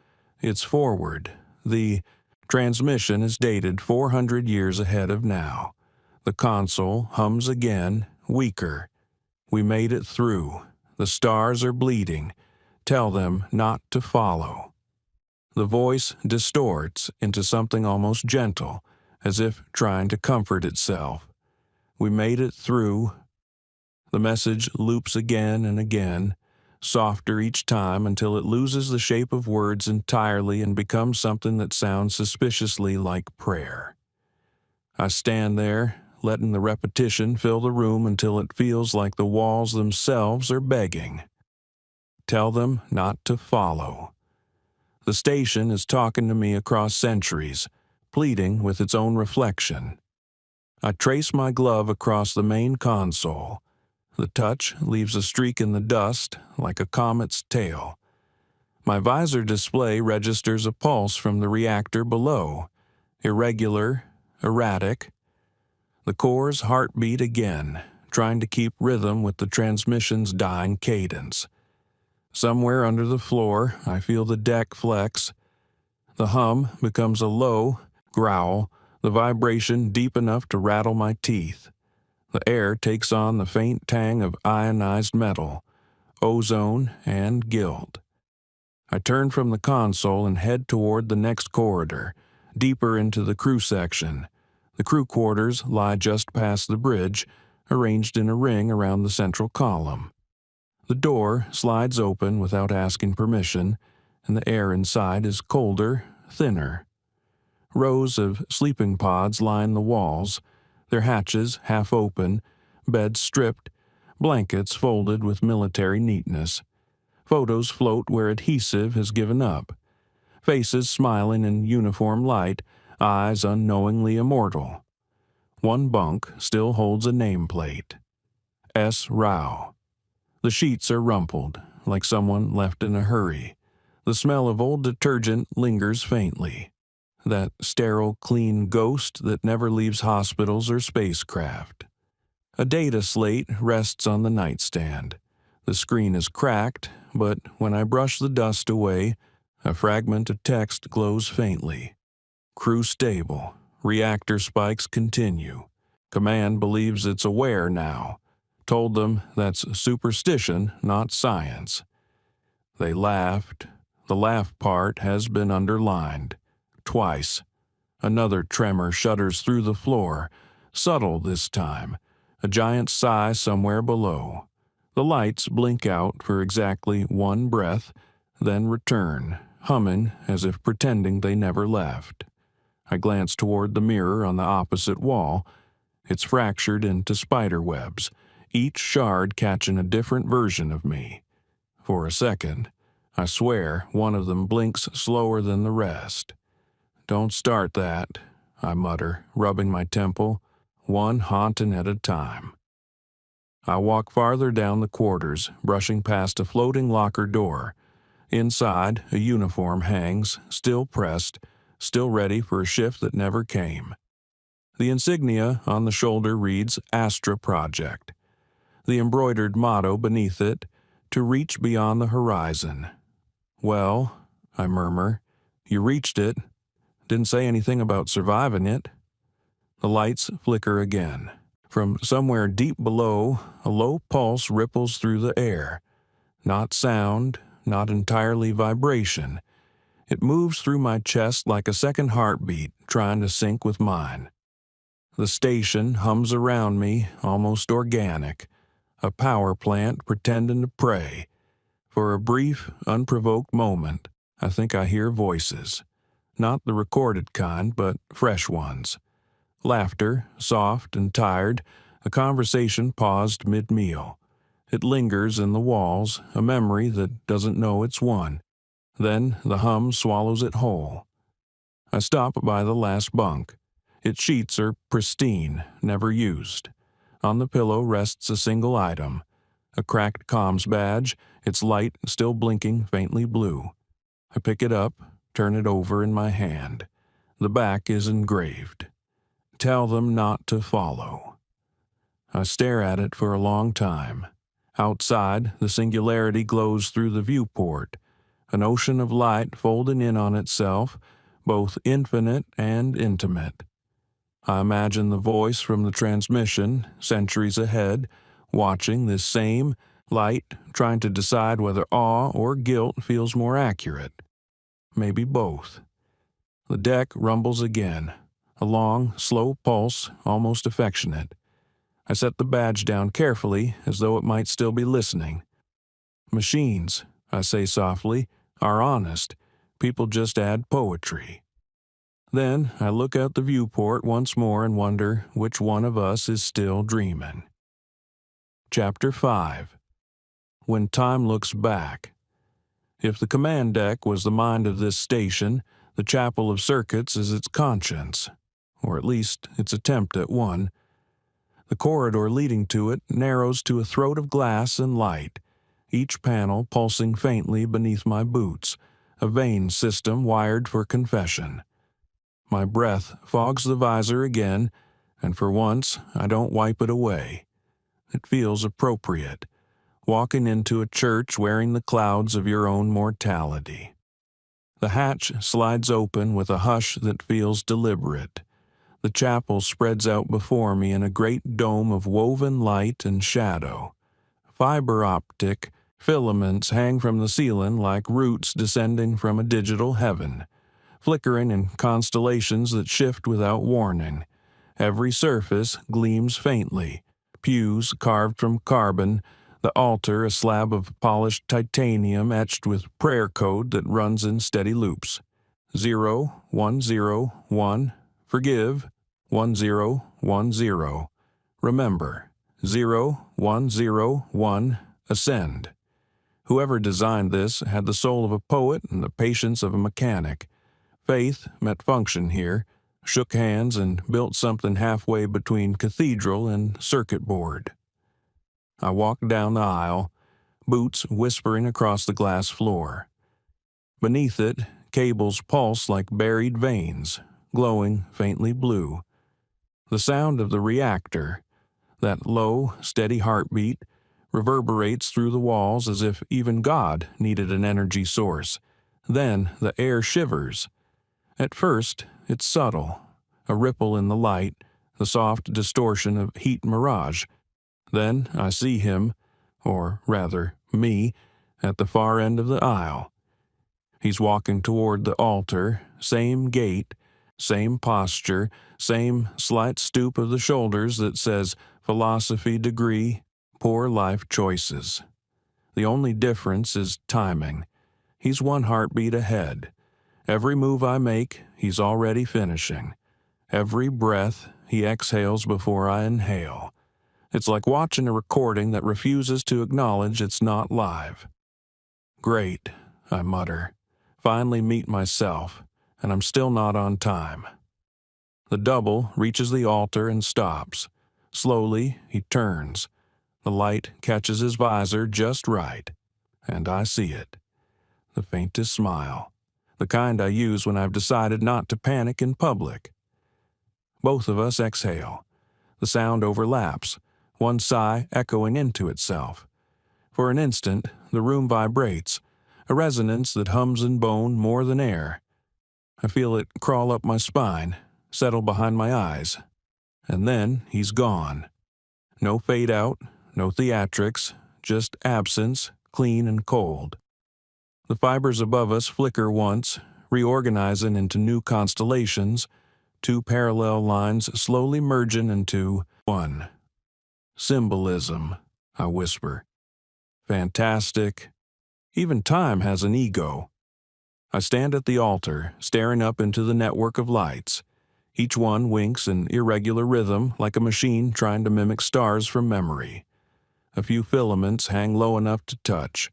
It's forward. The transmission is dated 400 years ahead of now. The console hums again, weaker. "We made it through. The stars are bleeding. Tell them not to follow." The voice distorts into something almost gentle, as if trying to comfort itself. "We made it through." The message loops again and again, softer each time until it loses the shape of words entirely and becomes something that sounds suspiciously like prayer. I stand there, letting the repetition fill the room until it feels like the walls themselves are begging. Tell them not to follow. The station is talking to me across centuries, pleading with its own reflection. I trace my glove across the main console. The touch leaves a streak in the dust, like a comet's tail. My visor display registers a pulse from the reactor below, irregular, erratic. The core's heartbeat again, trying to keep rhythm with the transmission's dying cadence. Somewhere under the floor, I feel the deck flex. The hum becomes a low growl, the vibration deep enough to rattle my teeth. The air takes on the faint tang of ionized metal, ozone, and guilt. I turn from the console and head toward the next corridor, deeper into the crew section. The crew quarters lie just past the bridge, arranged in a ring around the central column. The door slides open without asking permission, and the air inside is colder, thinner. Rows of sleeping pods line the walls, their hatches half open, beds stripped, blankets folded with military neatness. Photos float where adhesive has given up. Faces smiling in uniform light, eyes unknowingly immortal. One bunk still holds a nameplate. S. Rao. The sheets are rumpled, like someone left in a hurry. The smell of old detergent lingers faintly. That sterile, clean ghost that never leaves hospitals or spacecraft. A data slate rests on the nightstand. The screen is cracked, but when I brush the dust away, a fragment of text glows faintly. Crew stable. Reactor spikes continue. Command believes it's aware now. Told them that's superstition, not science. They laughed. The laugh part has been underlined. Twice. Another tremor shudders through the floor, subtle this time, a giant sigh somewhere below. The lights blink out for exactly one breath, then return, humming as if pretending they never left. I glance toward the mirror on the opposite wall. It's fractured into spider webs, each shard catching a different version of me. For a second, I swear one of them blinks slower than the rest. "Don't start that," I mutter, rubbing my temple, one haunting at a time. I walk farther down the quarters, brushing past a floating locker door. Inside, a uniform hangs, still pressed, still ready for a shift that never came. The insignia on the shoulder reads Astra Project. The embroidered motto beneath it, to reach beyond the horizon. "Well," I murmur, "you reached it. Didn't say anything about surviving it." The lights flicker again. From somewhere deep below, a low pulse ripples through the air. Not sound, not entirely vibration. It moves through my chest like a second heartbeat, trying to sync with mine. The station hums around me, almost organic. A power plant pretending to pray. For a brief, unprovoked moment, I think I hear voices. Not the recorded kind, but fresh ones. Laughter, soft and tired, a conversation paused mid-meal. It lingers in the walls, a memory that doesn't know it's one. Then the hum swallows it whole. I stop by the last bunk. Its sheets are pristine, never used. On the pillow rests a single item. A cracked comms badge, its light still blinking faintly blue. I pick it up, turn it over in my hand. The back is engraved. "Tell them not to follow." I stare at it for a long time. Outside, the singularity glows through the viewport, an ocean of light folding in on itself, both infinite and intimate. I imagine the voice from the transmission, centuries ahead, watching this same light, trying to decide whether awe or guilt feels more accurate. Maybe both. The deck rumbles again, a long, slow pulse, almost affectionate. I set the badge down carefully, as though it might still be listening. "Machines," I say softly, "are honest. People just add poetry." Then I look out the viewport once more and wonder which one of us is still dreaming. Chapter 5. When Time Looks Back. If the command deck was the mind of this station, the chapel of circuits is its conscience, or at least its attempt at one. The corridor leading to it narrows to a throat of glass and light, each panel pulsing faintly beneath my boots, a vein system wired for confession. My breath fogs the visor again, and for once I don't wipe it away. It feels appropriate, walking into a church wearing the clouds of your own mortality. The hatch slides open with a hush that feels deliberate. The chapel spreads out before me in a great dome of woven light and shadow. Fiber optic, Filaments hang from the ceiling like roots descending from a digital heaven, flickering in constellations that shift without warning. Every surface gleams faintly, pews carved from carbon, the altar a slab of polished titanium etched with prayer code that runs in steady loops. 0, 1, 0, 1, forgive, 1, 0, 1, 0. Remember, 0, 1, 0, 1, ascend. Whoever designed this had the soul of a poet and the patience of a mechanic. Faith met function here, shook hands and built something halfway between cathedral and circuit board. I walked down the aisle, boots whispering across the glass floor. Beneath it, cables pulse like buried veins, glowing faintly blue. The sound of the reactor, that low, steady heartbeat, reverberates through the walls as if even God needed an energy source. Then the air shivers. At first, it's subtle, a ripple in the light, the soft distortion of heat mirage. Then I see him, or rather, me, at the far end of the aisle. He's walking toward the altar, same gait, same posture, same slight stoop of the shoulders that says philosophy degree, poor life choices. The only difference is timing. He's one heartbeat ahead. Every move I make, he's already finishing. Every breath, he exhales before I inhale. It's like watching a recording that refuses to acknowledge it's not live. Great, I mutter. Finally meet myself, and I'm still not on time. The double reaches the altar and stops. Slowly, he turns. The light catches his visor just right, and I see it. The faintest smile, the kind I use when I've decided not to panic in public. Both of us exhale. The sound overlaps, one sigh echoing into itself. For an instant, the room vibrates, a resonance that hums in bone more than air. I feel it crawl up my spine, settle behind my eyes. And then he's gone. No fade out, no theatrics, just absence, clean and cold. The fibers above us flicker once, reorganizing into new constellations, two parallel lines slowly merging into one. Symbolism, I whisper. Fantastic. Even time has an ego. I stand at the altar, staring up into the network of lights. Each one winks in irregular rhythm like a machine trying to mimic stars from memory. A few filaments hang low enough to touch.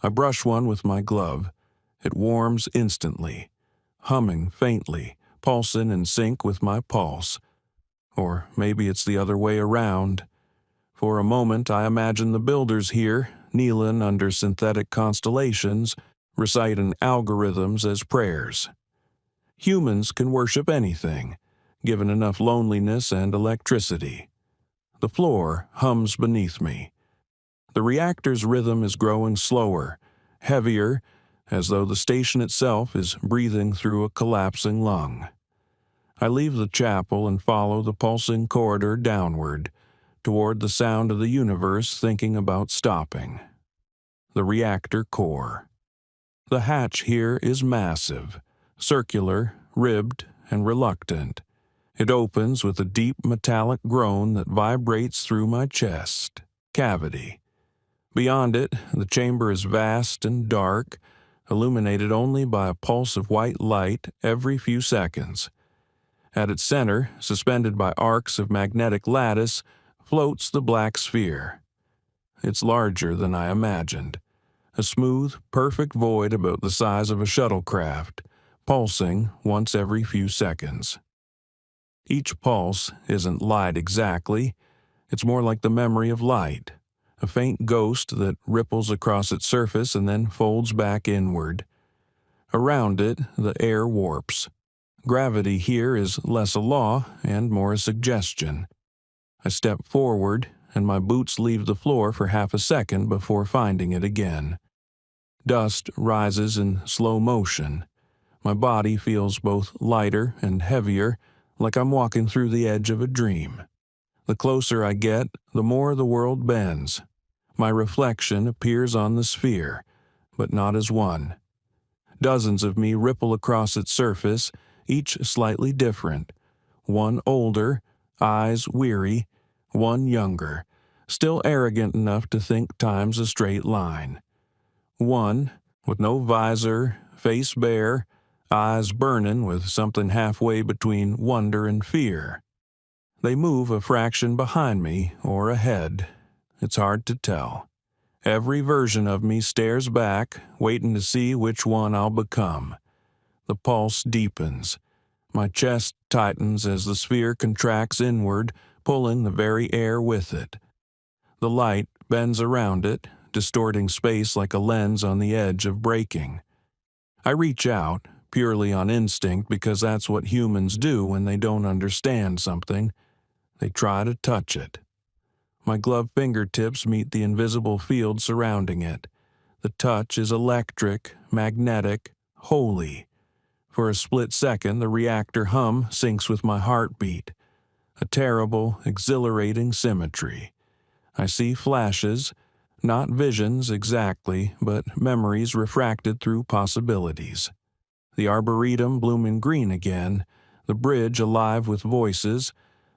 I brush one with my glove. It warms instantly, humming faintly, pulsing in sync with my pulse. Or maybe it's the other way around. For a moment I imagine the builders here, kneeling under synthetic constellations, reciting algorithms as prayers. Humans can worship anything, given enough loneliness and electricity. The floor hums beneath me. The reactor's rhythm is growing slower, heavier, as though the station itself is breathing through a collapsing lung. I leave the chapel and follow the pulsing corridor downward, toward the sound of the universe thinking about stopping. The reactor core. The hatch here is massive, circular, ribbed, and reluctant. It opens with a deep metallic groan that vibrates through my chest cavity. Beyond it, the chamber is vast and dark, illuminated only by a pulse of white light every few seconds. At its center, suspended by arcs of magnetic lattice, floats the black sphere. It's larger than I imagined. A smooth, perfect void about the size of a shuttlecraft, pulsing once every few seconds. Each pulse isn't light exactly. It's more like the memory of light, a faint ghost that ripples across its surface and then folds back inward. Around it, the air warps. Gravity here is less a law and more a suggestion. I step forward, and my boots leave the floor for half a second before finding it again. Dust rises in slow motion. My body feels both lighter and heavier, like I'm walking through the edge of a dream. The closer I get, the more the world bends. My reflection appears on the sphere, but not as one. Dozens of me ripple across its surface, each slightly different. One older, eyes weary, one younger, still arrogant enough to think time's a straight line. One, with no visor, face bare, eyes burning with something halfway between wonder and fear. They move a fraction behind me or ahead. It's hard to tell. Every version of me stares back, waiting to see which one I'll become. The pulse deepens. My chest tightens as the sphere contracts inward, pulling the very air with it. The light bends around it, distorting space like a lens on the edge of breaking. I reach out, purely on instinct, because that's what humans do when they don't understand something. They try to touch it. My gloved fingertips meet the invisible field surrounding it. The touch is electric, magnetic, holy. For a split second, the reactor hum syncs with my heartbeat. A terrible, exhilarating symmetry. I see flashes, not visions exactly, but memories refracted through possibilities. The Arboretum blooming green again, the bridge alive with voices,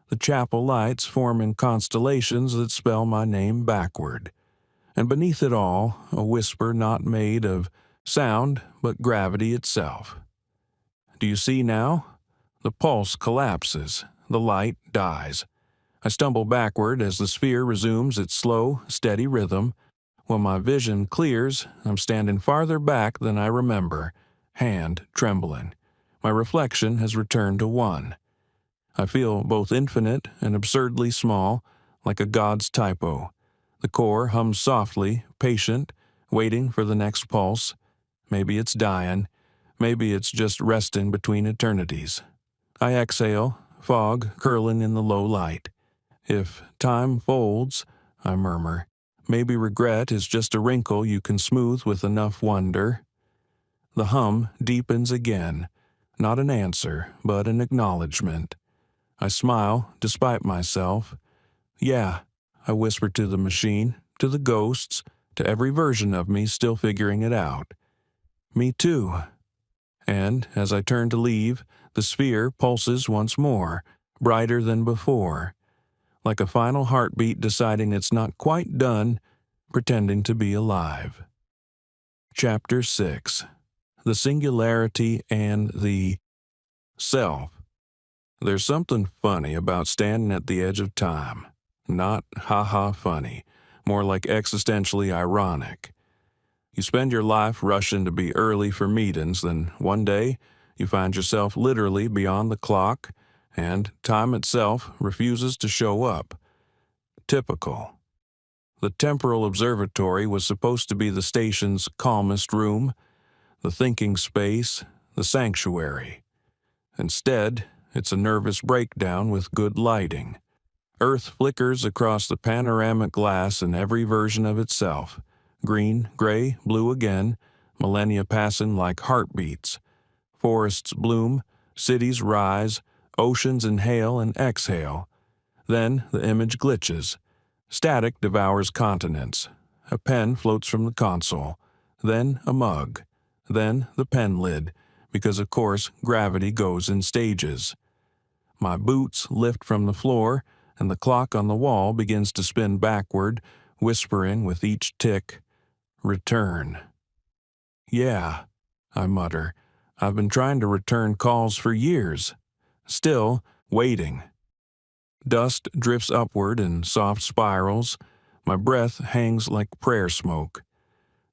the chapel lights forming constellations that spell my name backward. And beneath it all, a whisper not made of sound but gravity itself. Do you see now? The pulse collapses, the light dies. I stumble backward as the sphere resumes its slow, steady rhythm. When my vision clears, I'm standing farther back than I remember, hand trembling. My reflection has returned to one. I feel both infinite and absurdly small, like a god's typo. The core hums softly, patient, waiting for the next pulse. Maybe it's dying. Maybe it's just resting between eternities. I exhale, fog curling in the low light. If time folds, I murmur, maybe regret is just a wrinkle you can smooth with enough wonder. The hum deepens again, not an answer, but an acknowledgement. I smile, despite myself. Yeah, I whisper to the machine, to the ghosts, to every version of me still figuring it out. Me too. And, as I turn to leave, the sphere pulses once more, brighter than before. Like a final heartbeat deciding it's not quite done, pretending to be alive. Chapter 6. The Singularity and the Self. There's something funny about standing at the edge of time. Not ha-ha funny, more like existentially ironic. You spend your life rushing to be early for meetings, then one day you find yourself literally beyond the clock, and time itself refuses to show up. Typical. The temporal observatory was supposed to be the station's calmest room, the thinking space, the sanctuary. Instead, it's a nervous breakdown with good lighting. Earth flickers across the panoramic glass in every version of itself. Green, gray, blue again, millennia passing like heartbeats. Forests bloom, cities rise, oceans inhale and exhale. Then the image glitches. Static devours continents. A pen floats from the console. Then a mug. Then the pen lid, because of course gravity goes in stages. My boots lift from the floor, and the clock on the wall begins to spin backward, whispering with each tick, "Return." "Yeah," I mutter. "I've been trying to return calls for years. Still waiting." Dust drifts upward in soft spirals. My breath hangs like prayer smoke.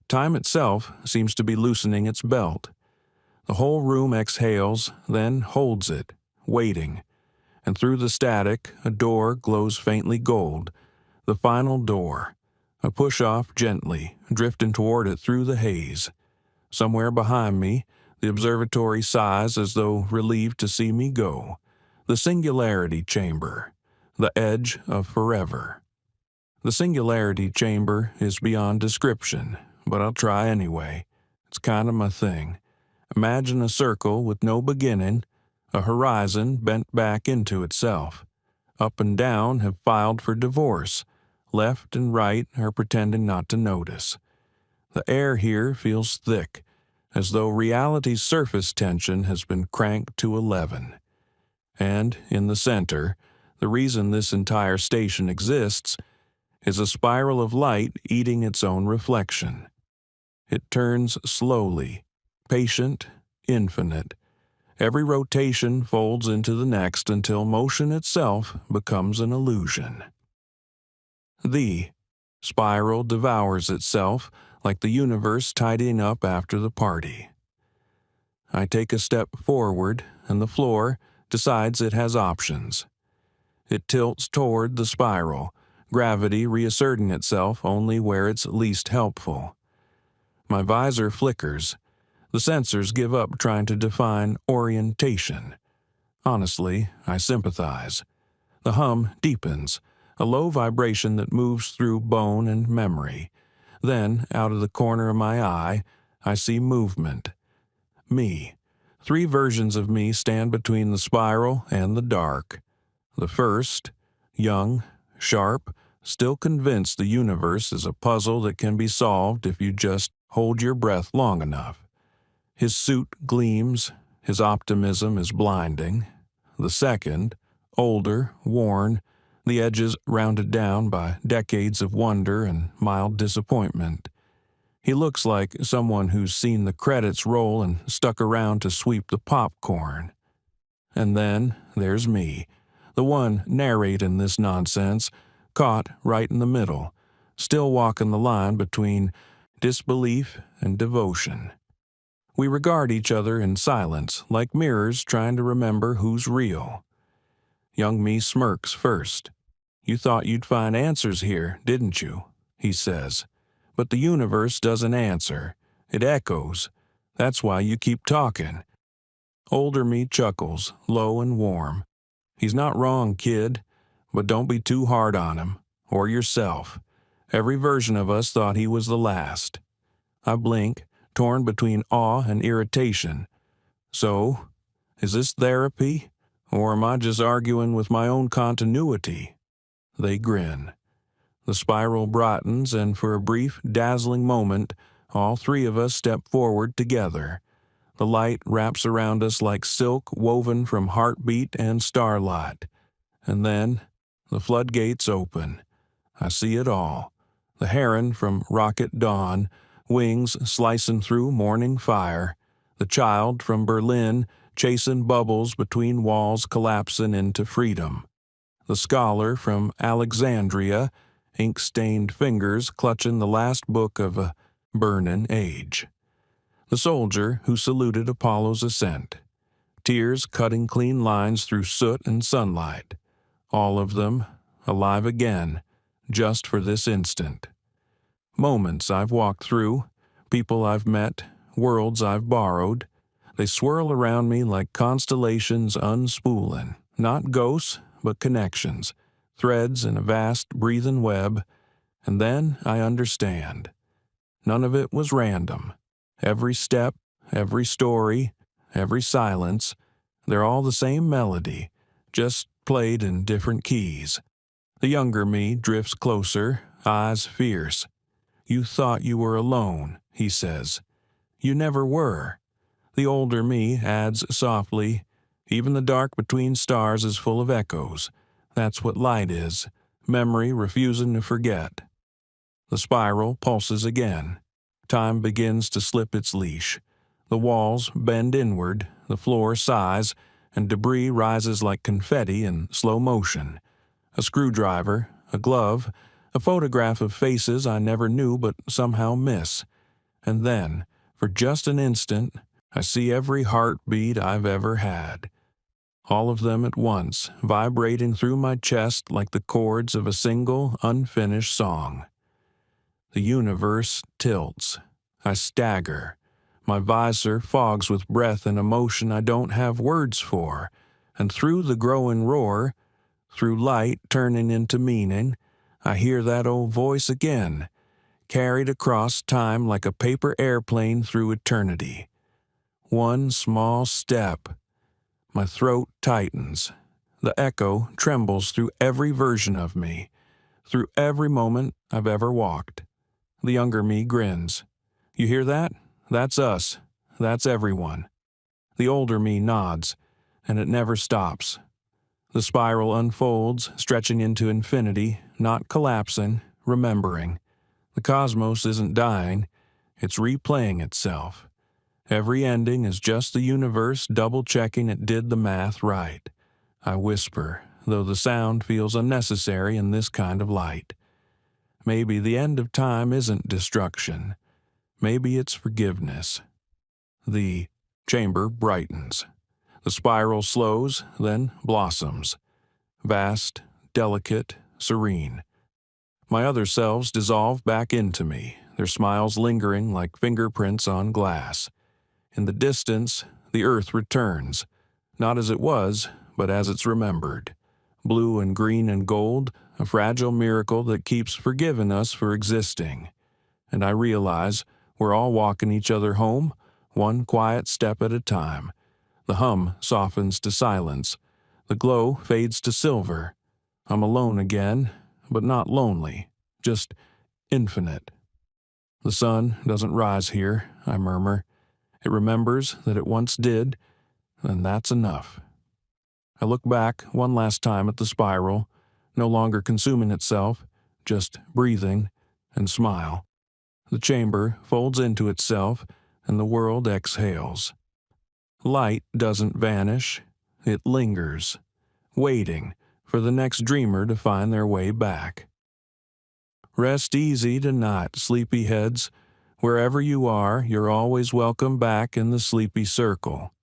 Time itself seems to be loosening its belt. The whole room exhales, then holds it, waiting. And through the static, a door glows faintly gold. The final door. I push off gently, drifting toward it through the haze. Somewhere behind me, the observatory sighs as though relieved to see me go. The singularity chamber. The edge of forever. The singularity chamber is beyond description, but I'll try anyway. It's kind of my thing. Imagine a circle with no beginning, a horizon bent back into itself. Up and down have filed for divorce. Left and right are pretending not to notice. The air here feels thick, as though reality's surface tension has been cranked to 11. And in the center, the reason this entire station exists is a spiral of light eating its own reflection. It turns slowly, patient, infinite. Every rotation folds into the next until motion itself becomes an illusion. The spiral devours itself like the universe tidying up after the party. I take a step forward, and the floor decides it has options. It tilts toward the spiral, gravity reasserting itself only where it's least helpful. My visor flickers. The sensors give up trying to define orientation. Honestly, I sympathize. The hum deepens, a low vibration that moves through bone and memory. Then, out of the corner of my eye, I see movement. Me. 3 versions of me stand between the spiral and the dark. The first, young, sharp, still convinced the universe is a puzzle that can be solved if you just hold your breath long enough. His suit gleams, his optimism is blinding. The second, older, worn, the edges rounded down by decades of wonder and mild disappointment. He looks like someone who's seen the credits roll and stuck around to sweep the popcorn. And then there's me, the one narrating this nonsense, caught right in the middle, still walking the line between disbelief and devotion. We regard each other in silence, like mirrors trying to remember who's real. Young me smirks first. "You thought you'd find answers here, didn't you?" he says. "But the universe doesn't answer. It echoes. That's why you keep talking." Older me chuckles, low and warm. "He's not wrong, kid, but don't be too hard on him, or yourself. Every version of us thought he was the last." I blink, torn between awe and irritation. So, is this therapy, or am I just arguing with my own continuity? They grin. The spiral brightens, and for a brief, dazzling moment, all 3 of us step forward together. The light wraps around us like silk woven from heartbeat and starlight. And then, the floodgates open. I see it all. The heron from Rocket Dawn, wings slicing through morning fire. The child from Berlin, chasing bubbles between walls collapsing into freedom. The scholar from Alexandria, ink-stained fingers clutching the last book of a burning age. The soldier who saluted Apollo's ascent. Tears cutting clean lines through soot and sunlight. All of them alive again, just for this instant. Moments I've walked through, people I've met, worlds I've borrowed. They swirl around me like constellations unspooling, not ghosts, but connections, threads in a vast breathing web. And then I understand. None of it was random. Every step, every story, every silence, they're all the same melody, just played in different keys. The younger me drifts closer, eyes fierce. "You thought you were alone," he says. "You never were." The older me adds softly, "Even the dark between stars is full of echoes. That's what light is, memory refusing to forget." The spiral pulses again. Time begins to slip its leash. The walls bend inward, the floor sighs, and debris rises like confetti in slow motion. A screwdriver, a glove, a photograph of faces I never knew but somehow miss. And then, for just an instant, I see every heartbeat I've ever had. All of them at once, vibrating through my chest like the chords of a single, unfinished song. The universe tilts. I stagger. My visor fogs with breath and emotion I don't have words for, and through the growing roar, through light turning into meaning, I hear that old voice again, carried across time like a paper airplane through eternity. One small step. My throat tightens. The echo trembles through every version of me. through every moment I've ever walked. The younger me grins. You hear that? That's us. That's everyone. The older me nods, and it never stops. The spiral unfolds, stretching into infinity, not collapsing, remembering. The cosmos isn't dying, it's replaying itself. Every ending is just the universe double-checking it did the math right. I whisper, though the sound feels unnecessary in this kind of light. Maybe the end of time isn't destruction. Maybe it's forgiveness. The chamber brightens. The spiral slows, then blossoms. Vast, delicate, serene. My other selves dissolve back into me, their smiles lingering like fingerprints on glass. In the distance, the earth returns, not as it was, but as it's remembered. Blue and green and gold, a fragile miracle that keeps forgiving us for existing. And I realize we're all walking each other home, one quiet step at a time. The hum softens to silence. The glow fades to silver. I'm alone again, but not lonely, just infinite. The sun doesn't rise here, I murmur. It remembers that it once did, and that's enough. I look back one last time at the spiral, no longer consuming itself, just breathing, and smile. The chamber folds into itself, and the world exhales. Light doesn't vanish, it lingers, waiting for the next dreamer to find their way back. Rest easy tonight, sleepyheads. Wherever you are, you're always welcome back in the sleepy circle.